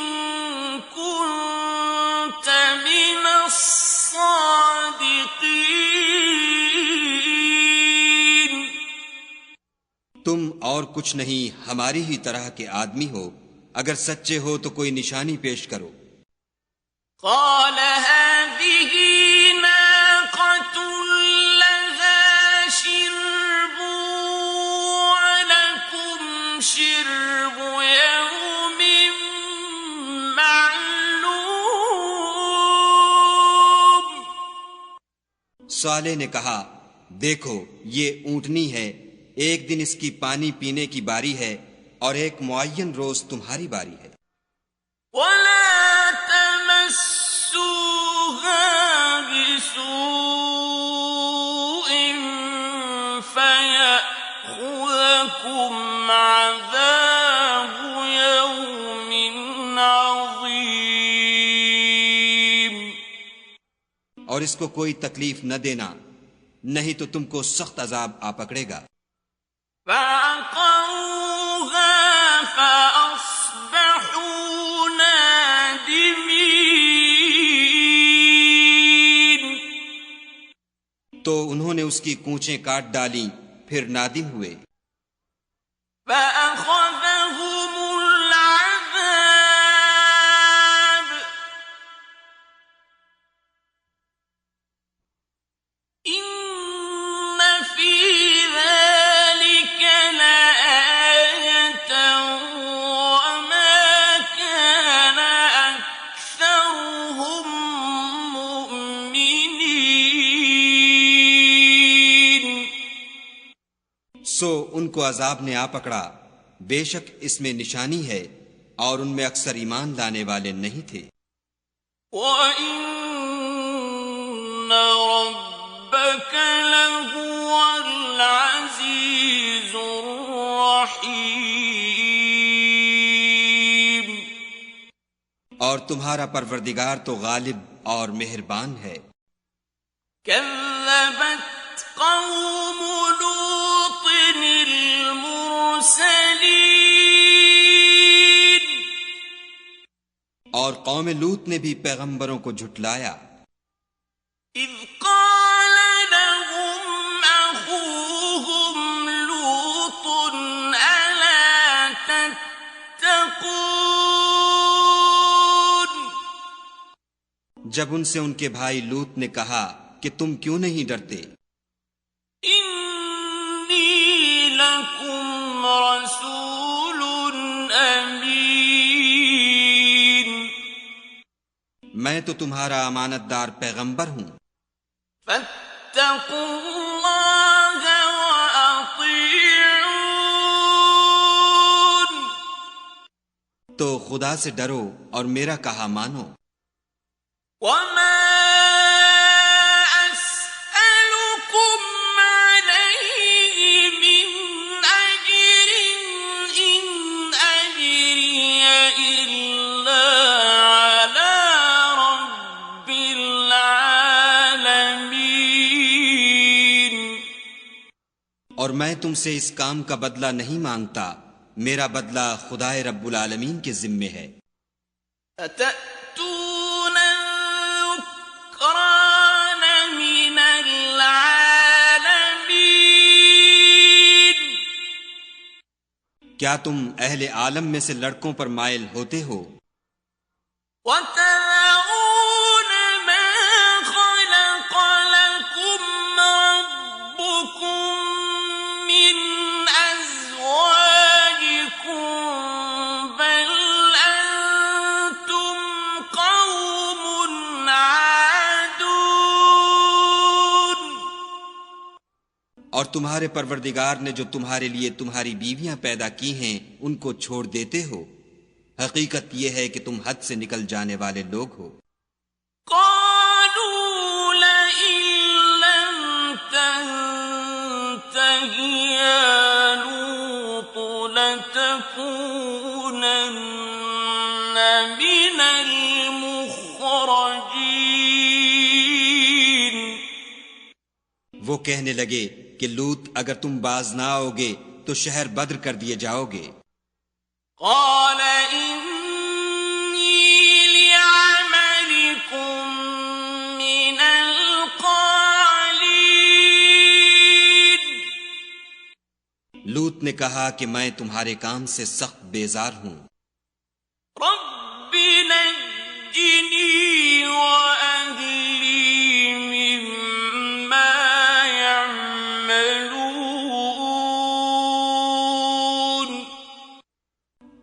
كنت من الصادقين تم اور کچھ نہیں ہماری ہی طرح کے آدمی ہو، اگر سچے ہو تو کوئی نشانی پیش کرو۔ قال هذه ناقة لها شرب ولكم شرب يوم معلوم صالح نے کہا، دیکھو یہ اونٹنی ہے، ایک دن اس کی پانی پینے کی باری ہے اور ایک معین روز تمہاری باری ہے۔ ولا تمسوها بسوء فيأخذكم عذاب يوم عظيم اور اس کو کوئی تکلیف نہ دینا، نہیں تو تم کو سخت عذاب آ پکڑے گا۔ فعقروها فأصبحوا نادمين تو انہوں نے اس کی کونچیں کاٹ ڈالیں، پھر نادم ہوئے۔ فأخذهم العذاب إن في ذلك لآية وما كان أكثرهم مؤمنين سو ان کو عذاب نے آ پکڑا، بے شک اس میں نشانی ہے اور ان میں اکثر ایمان لانے والے نہیں تھے۔ وَإِنَّ رَبَّكَ لَهُوَ الْعَزِيزُ الرَّحِيمُ اور تمہارا پروردگار تو غالب اور مہربان ہے۔ كذبت قوم لوط المرسلين اور قوم لوط نے بھی پیغمبروں کو جھٹلایا۔ إذ قال لهم أخوهم لوط ألا تتقون جب ان سے ان کے بھائی لوط نے کہا کہ تم کیوں نہیں ڈرتے، إني لكم رسول أمين میں تو تمہارا امانت دار پیغمبر ہوں، فاتقوا الله وأطيعون تو خدا سے ڈرو اور میرا کہا مانو۔ وما أسألكم عليه من أجر إن أجري إلا على رب العالمين اور میں تم سے اس کام کا بدلہ نہیں مانگتا، میرا بدلہ خدائے رب العالمین کے ذمے ہے۔ أتأتون الذكران من العالمين کیا تم اہل عالم میں سے لڑکوں پر مائل ہوتے ہو، وتذرون ما خلق لكم ربكم من أزواجكم بل أنتم قوم عادون اور تمہارے پروردگار نے جو تمہارے لیے تمہاری بیویاں پیدا کی ہیں ان کو چھوڑ دیتے ہو، حقیقت یہ ہے کہ تم حد سے نکل جانے والے لوگ ہو۔ قالوا لئن لم تنته يا لوط لتكونن من المخرجين وہ کہنے لگے کہ لوط اگر تم باز نہ آؤ گے تو شہر بدر کر دیے جاؤ گے۔ قال إني لعملكم من القالين لوط نے کہا کہ میں تمہارے کام سے سخت بیزار ہوں، رب نجني وأهلي مما يعملون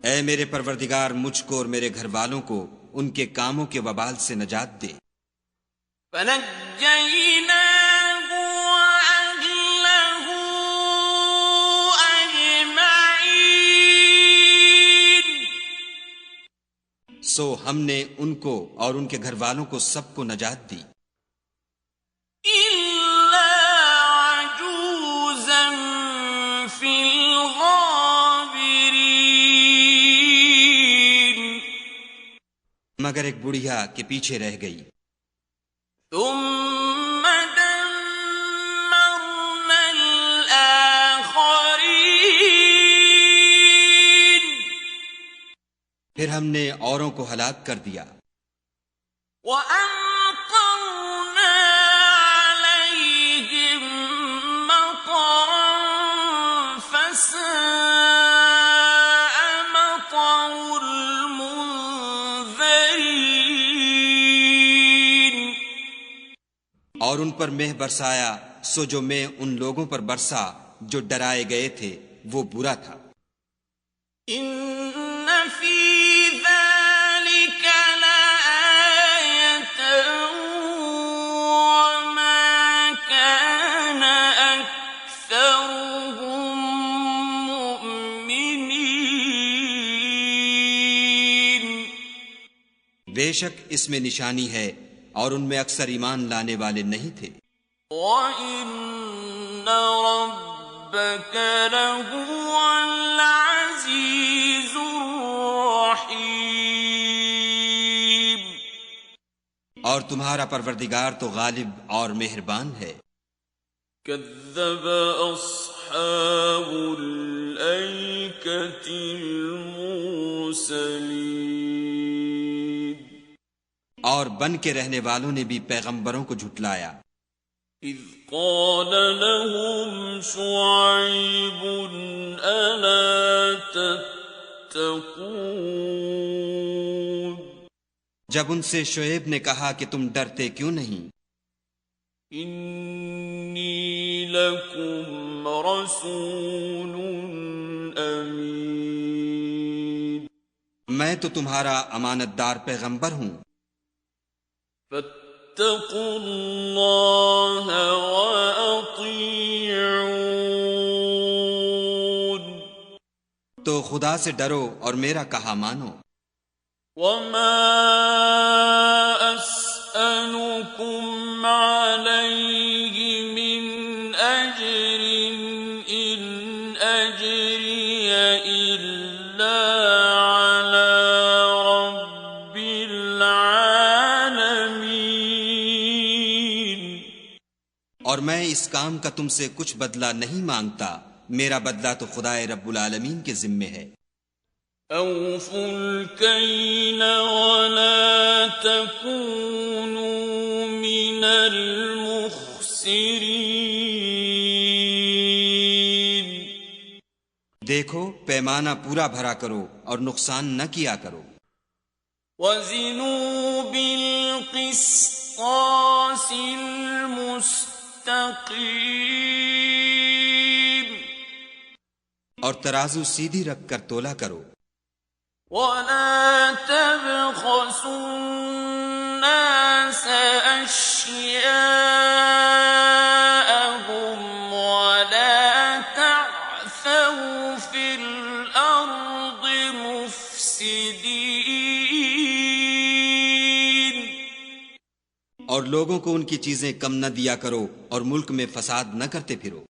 اے میرے پروردگار مجھ کو اور میرے گھر والوں کو ان کے کاموں کے وبال سے نجات دے۔ فنجيناه وأهله أجمعين سو ہم نے ان کو اور ان کے گھر والوں کو سب کو نجات دی، إلا عجوزا في الغابرين مگر ایک بڑھیا کے پیچھے رہ گئی۔ ثم دمرنا الآخرين پھر ہم نے اوروں کو ہلاک کر دیا، وأمطرنا عليهم مطرا فساء مطر المنذرين اور ان پر مہ برسایا، سو جو مہ ان لوگوں پر برسا جو ڈرائے گئے تھے وہ برا تھا۔ إن في ذلك لآية وما كان أكثرهم مؤمنين بے شک اس میں نشانی ہے اور ان میں اکثر ایمان لانے والے نہیں تھے۔ وَإِنَّ رَبَّكَ لَهُوَ الْعَزِيزُ الرَّحِيمُ اور تمہارا پروردگار تو غالب اور مہربان ہے۔ كذب أصحاب الأيكة المرسلين اور بن کے رہنے والوں نے بھی پیغمبروں کو جھٹلایا۔ إذ قال لهم شعيب ألا تتقون جب ان سے شعیب نے کہا کہ تم ڈرتے کیوں نہیں؟ إني لكم رسول أمين میں تو تمہارا امانت دار پیغمبر ہوں، فاتقوا الله وأطيعون تو خدا سے ڈرو اور میرا کہا مانو۔ وما أسألكم عليه من أجر إن أجري إلا على رب العالمين اور میں اس کام کا تم سے کچھ بدلہ نہیں مانگتا، میرا بدلہ تو خدائے رب العالمین کے ذمے ہے۔ أوفوا الكيل ولا تكونوا من المخسرين دیکھو پیمانہ پورا بھرا کرو اور نقصان نہ کیا کرو۔ وزنوا بالقسطاس المستقيم اور ترازو سیدھی رکھ کر تولا کرو۔ ولا تبخسوا الناس أشياءهم ولا تعثوا في الأرض مفسدين اور لوگوں کو ان کی چیزیں کم نہ دیا کرو اور ملک میں فساد نہ کرتے پھرو۔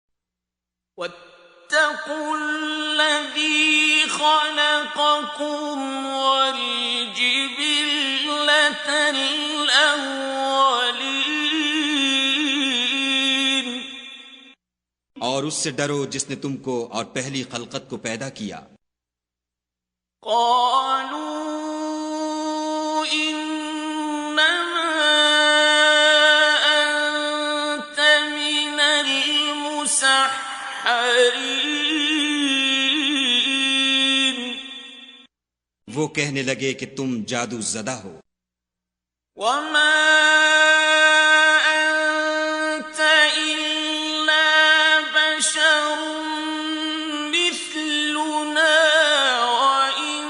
واتقوا الذي خلقكم والجبلة الأولين اور اس سے ڈرو جس نے تم کو اور پہلی خلقت کو پیدا کیا۔ قالوا إنما أنت من المسحرين وہ کہنے لگے کہ تم جادو زدہ ہو۔ وما أنت إلا بشر مثلنا وإن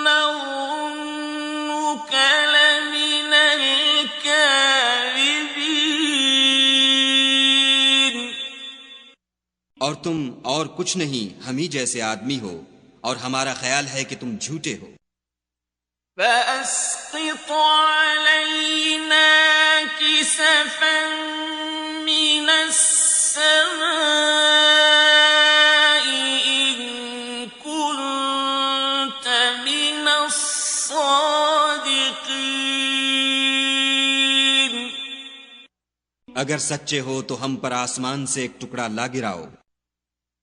نظنك لمن الكاذبين اور تم اور کچھ نہیں، ہم ہی جیسے آدمی ہو اور ہمارا خیال ہے کہ تم جھوٹے ہو۔ فأسقط علينا كسفا من السماء إن كنت من الصادقين اگر سچے ہو تو ہم پر آسمان سے ایک ٹکڑا لا گراؤ۔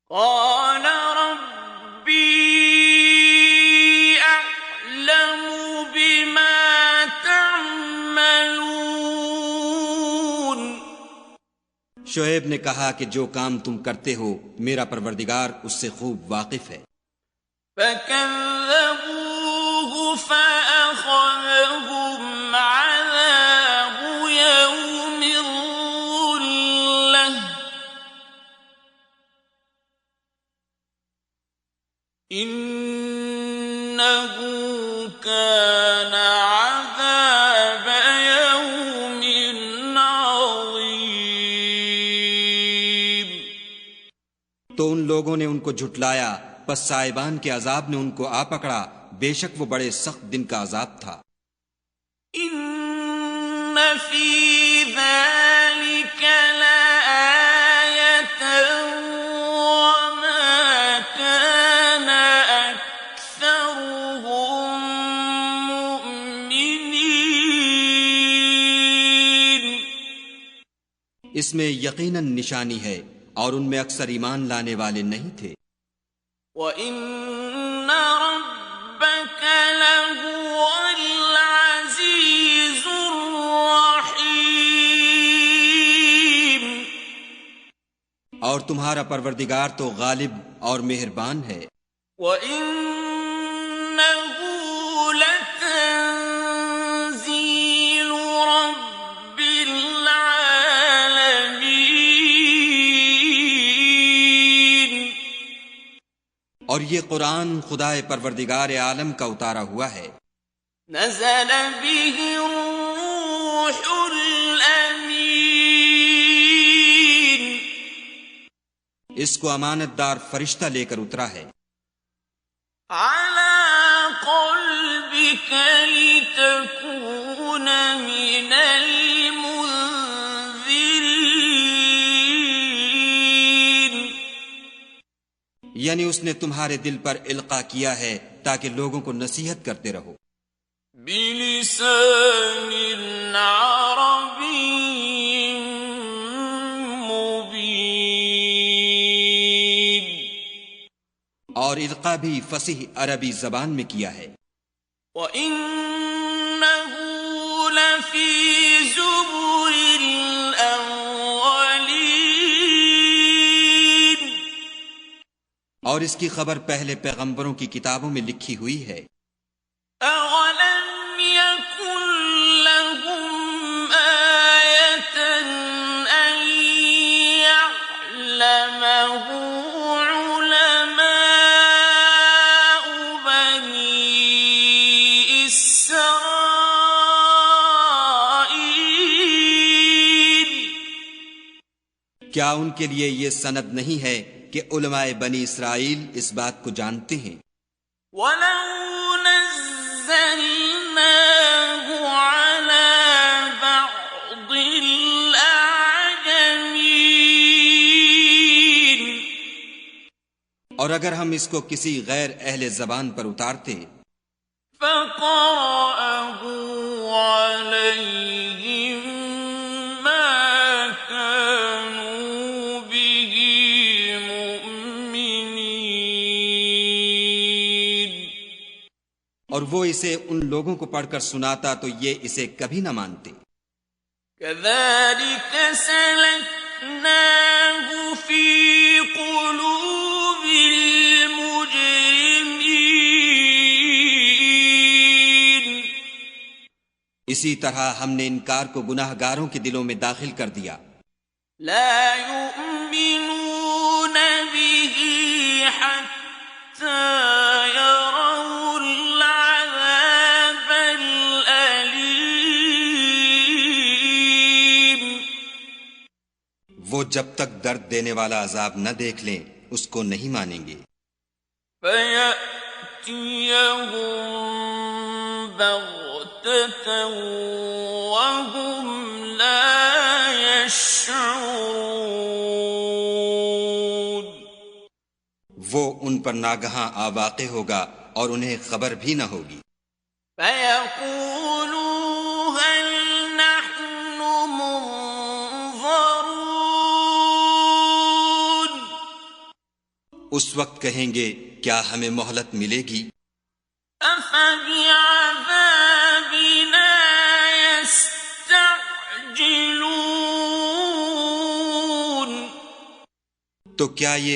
قال ربي أعلم بما تعملون شعیب نے کہا کہ جو کام تم کرتے ہو میرا پروردگار اس سے خوب واقف ہے۔ فكذبوه فأخذهم عذاب يوم الظلة إنه كان عذاب يوم عظيم تو ان لوگوں نے ان کو جھٹلایا، پس سائبان کے عذاب نے ان کو آ پکڑا، بے شک وہ بڑے سخت دن کا عذاب تھا۔ إن في ذلك لآية وما كان أكثرهم مؤمنين اس میں یقیناً نشانی ہے اور ان میں اکثر ایمان لانے والے نہیں تھے۔ وَإِنَّ رَبَّكَ لَهُوَ الْعَزِيزُ اور تمہارا پروردگار تو غالب اور مہربان ہے۔ وَإِنَّهُ لَتَنزِيلُ رَبِّ الْعَالَمِينَ، اور یہ قرآن خدائے پروردگار عالم کا اتارا ہوا ہے۔ نزل به الروح الأمين، اس کو امانت دار فرشتہ لے کر اترا ہے، على قلبك لتكون من المنذرين، یعنی اس نے تمہارے دل پر القاء کیا ہے تاکہ لوگوں کو نصیحت کرتے رہو، بلسان عربي مبين، اور القاء بھی فصیح عربی زبان میں کیا ہے۔ وَإِنَّهُ لَفِي زُبُرِ الْأَوَّلِينَ، اور اس کی خبر پہلے پیغمبروں کی کتابوں میں لکھی ہوئی ہے۔ أَوَلَمْ يَكُنْ لَهُمْ آيَةً أَنْ يَعْلَمَهُ عُلَمَاءُ بَنِي إِسْرَائِيلَ، کیا ان کے لیے یہ سند نہیں ہے کہ علماء بنی اسرائیل اس بات کو جانتے ہیں؟ وَلَوْ نَزَّلْنَاهُ عَلَى بَعْضِ الْأَعْجَمِينَ، اور اگر ہم اس کو کسی غیر اہل زبان پر اتارتے فَقَرَأَهُ عَلَيْهِمْ مَا كَانُوا بِهِ مُؤْمِنِينَ، اور وہ اسے ان لوگوں کو پڑھ کر سناتا تو یہ اسے کبھی نہ مانتے۔ كَذَلِكَ سَلَكْنَاهُ فِي قُلُوبِ الْمُجْرِمِينَ، اسی طرح ہم نے انکار کو گناہ گاروں کے دلوں میں داخل کر دیا۔ لا يؤمنون به حتى يروا العذاب الأليم، وہ جب تک درد دینے والا عذاب نہ دیکھ لیں اس کو نہیں مانیں گے۔ فَيَأْتِيَهُم بَغْتَةً وَهُمْ لَا يَشْعُرُونَ، وہ ان پر ناگہاں واقع ہوگا اور انہیں خبر بھی نہ ہوگی۔ فَيَقُولُوا هَلْ نَحْنُ مُنظَرُونَ، اس وقت کہیں گے کیا ہمیں مہلت ملے گی؟ أَفَبِعَذَابِنَا يَسْتَعْجِلُونَ، تو کیا یہ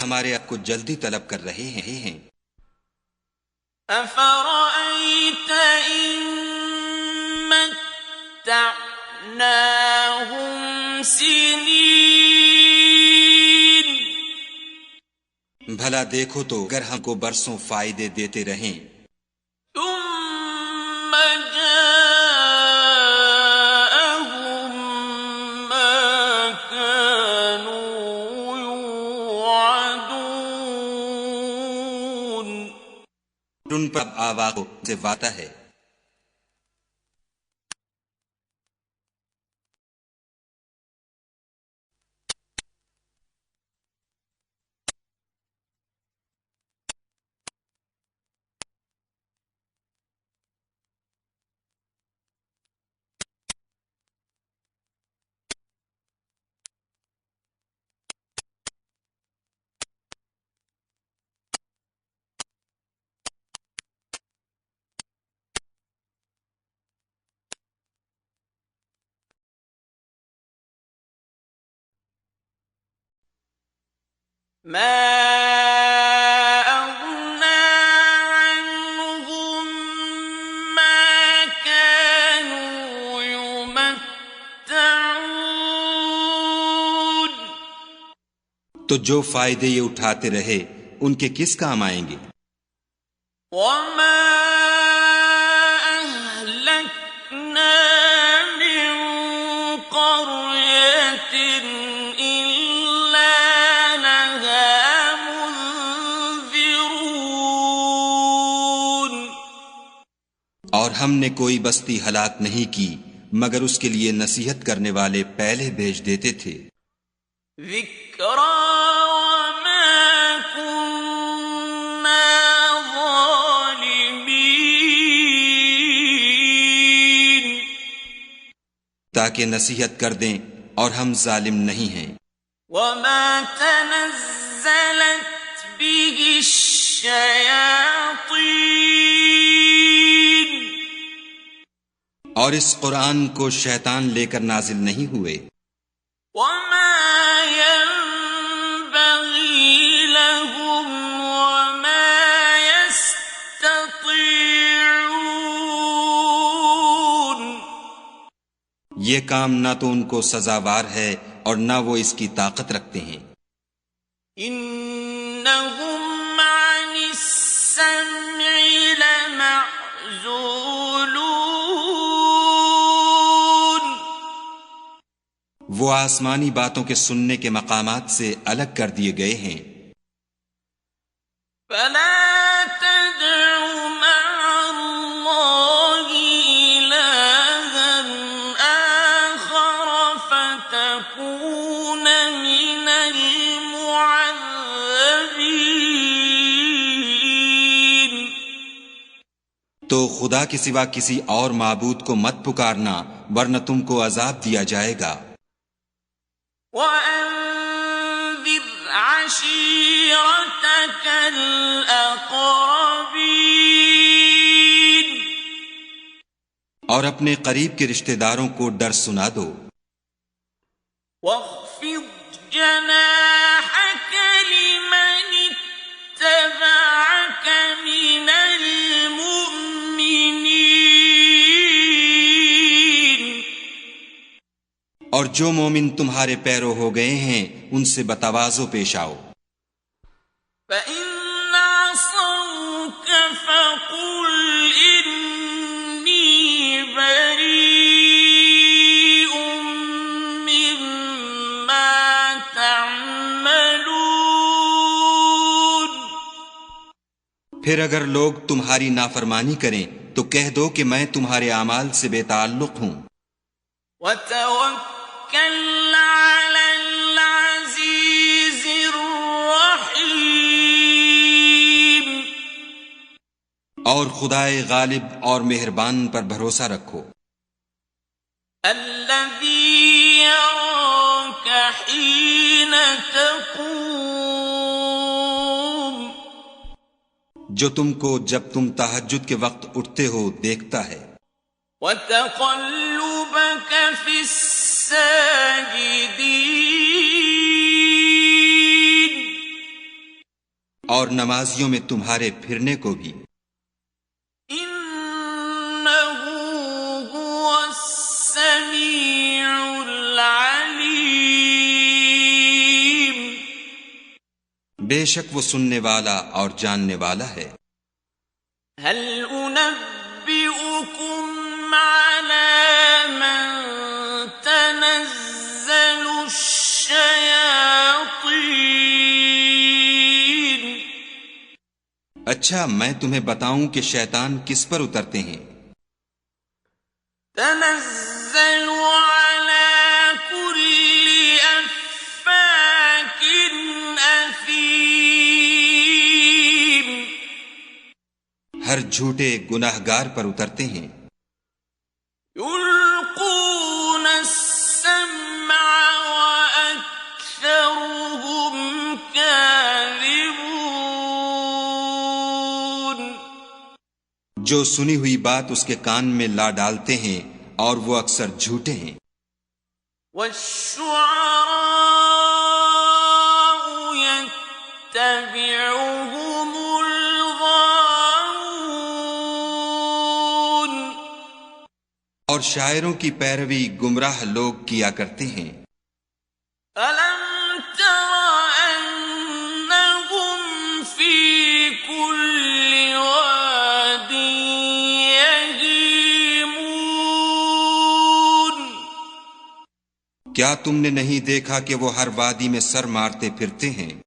ہمارے آپ کو جلدی طلب کر رہے ہیں؟ أَفَرَأَيْتَ إِن مَّتَّعْنَاهُمْ سِنِينَ، بھلا دیکھو تو اگر ہم کو برسوں فائدے دیتے رہیں، ثُمَّ جَاءَهُم مَّا كَانُوا يُوعَدُونَ، ان پر آواز سے واتا ہے۔ ما أغنى عنهم ما كانوا يمتعون. تو جو فائدے یہ اٹھاتے رہے ان کے کس کام آئیں گے؟ وما أهلكنا من قرية إلا لها منذرون. اور ہم نے کوئی بستی ہلاک نہیں کی مگر اس کے لیے نصیحت کرنے والے پہلے بھیج دیتے تھے. ذکریٰ وما كنا ظالمین. تاکہ نصیحت کر دیں اور ہم ظالم نہیں ہیں. وما تنزلت به الشیاطین. اور اس قرآن کو شیطان لے کر نازل نہیں ہوئے. وما ينبغي لهم وما يستطيعون. یہ کام نہ تو ان کو سزاوار ہے اور نہ وہ اس کی طاقت رکھتے ہیں. انہم عن السمع لمعزولون. وہ آسمانی باتوں کے سننے کے مقامات سے الگ کر دیے گئے ہیں. فلا تدع مع اللہ إلہا آخر فتكون من المعذبین. تو خدا کے سوا کسی اور معبود کو مت پکارنا ورنہ تم کو عذاب دیا جائے گا. وَأَنذِرْ عَشِيرَتَكَ الْأَقْرَبِينَ. اور اپنے قریب کے رشتہ داروں کو ڈر سنا دو. وَاخْفِضْ جَنَاحَكَ لِمَنِ اتَّبَعَكَ مِنَ الْمُؤْمِنِينَ. اور جو مومن تمہارے پیرو ہو گئے ہیں ان سے بتواضع پیش آؤ. فَإِنْ عَصَوْكَ فَقُلْ إِنِّي بَرِيءٌ مِّمَّا تَعْمَلُونَ. پھر اگر لوگ تمہاری نافرمانی کریں تو کہہ دو کہ میں تمہارے اعمال سے بے تعلق ہوں. وَتَوَكَّلْ عَلَى الْعَزِيزِ الرَّحِيمِ. اور خدائے غالب اور مہربان پر بھروسہ رکھو. الَّذِي يَرَاكَ حِينَ تَقُومُ. جو تم کو جب تم تہجد کے وقت اٹھتے ہو دیکھتا ہے. وَتَقَلُّبَكَ فِي السَّاجِدِينَ. اور نمازیوں میں تمہارے پھرنے کو بھی. إِنَّهُ هُوَ السَّمِيعُ الْعَلِيمُ. بے شک وہ سننے والا اور جاننے والا ہے. هل أنبئكم على من تنزل الشياطين. اچھا میں تمہیں بتاؤں کہ شیطان کس پر اترتے ہیں. تنزل على كل أفاك أثيم. ہر جھوٹے گناہگار پر اترتے ہیں. يلقون السمع وأكثرهم كاذبون. جو سنی ہوئی بات اس کے کان میں لا ڈالتے ہیں اور وہ اکثر جھوٹے ہیں. والشعراء يتبعهم الغاوون. اور شاعروں کی پیروی گمراہ لوگ کیا کرتے ہیں. أَلَمْ تَرَ أَنَّهُمْ فِي كُلِّ وَادٍ يَهِيمُونَ. کیا تم نے نہیں دیکھا کہ وہ ہر وادی میں سر مارتے پھرتے ہیں؟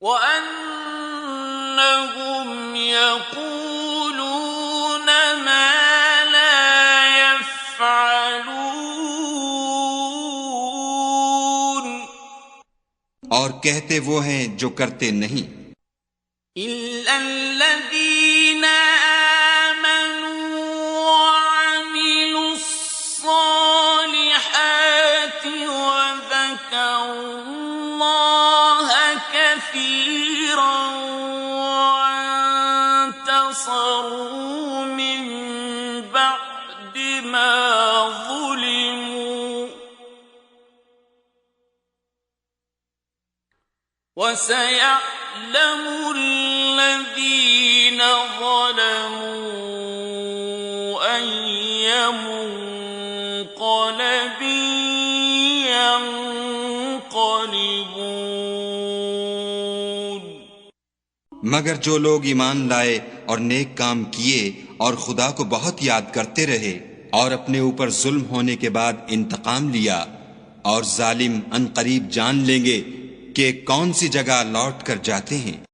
وَأَنَّهُمْ يَقُولُونَ مَا لَا يَفْعَلُونَ. اور کہتے وہ ہیں جو کرتے نہیں. إِلَّا الَّذِينَ آمَنُوا وَعَمِلُوا الصَّالِحَاتِ وَذَكَرُوا اللَّهَ كَثِيرًا وَانتَصَرُوا مِن بَعْدِ مَا ظُلِمُوا وَسَيَعْلَمُ الَّذِينَ ظَلَمُوا أَيَّ مُنقَلَبٍ يَنقَلِبُونَ. مگر جو لوگ ایمان لائے اور نیک کام کیے اور خدا کو بہت یاد کرتے رہے اور اپنے اوپر ظلم ہونے کے بعد انتقام لیا، اور ظالم ان قریب جان لیں گے کہ کون سی جگہ لوٹ کر جاتے ہیں.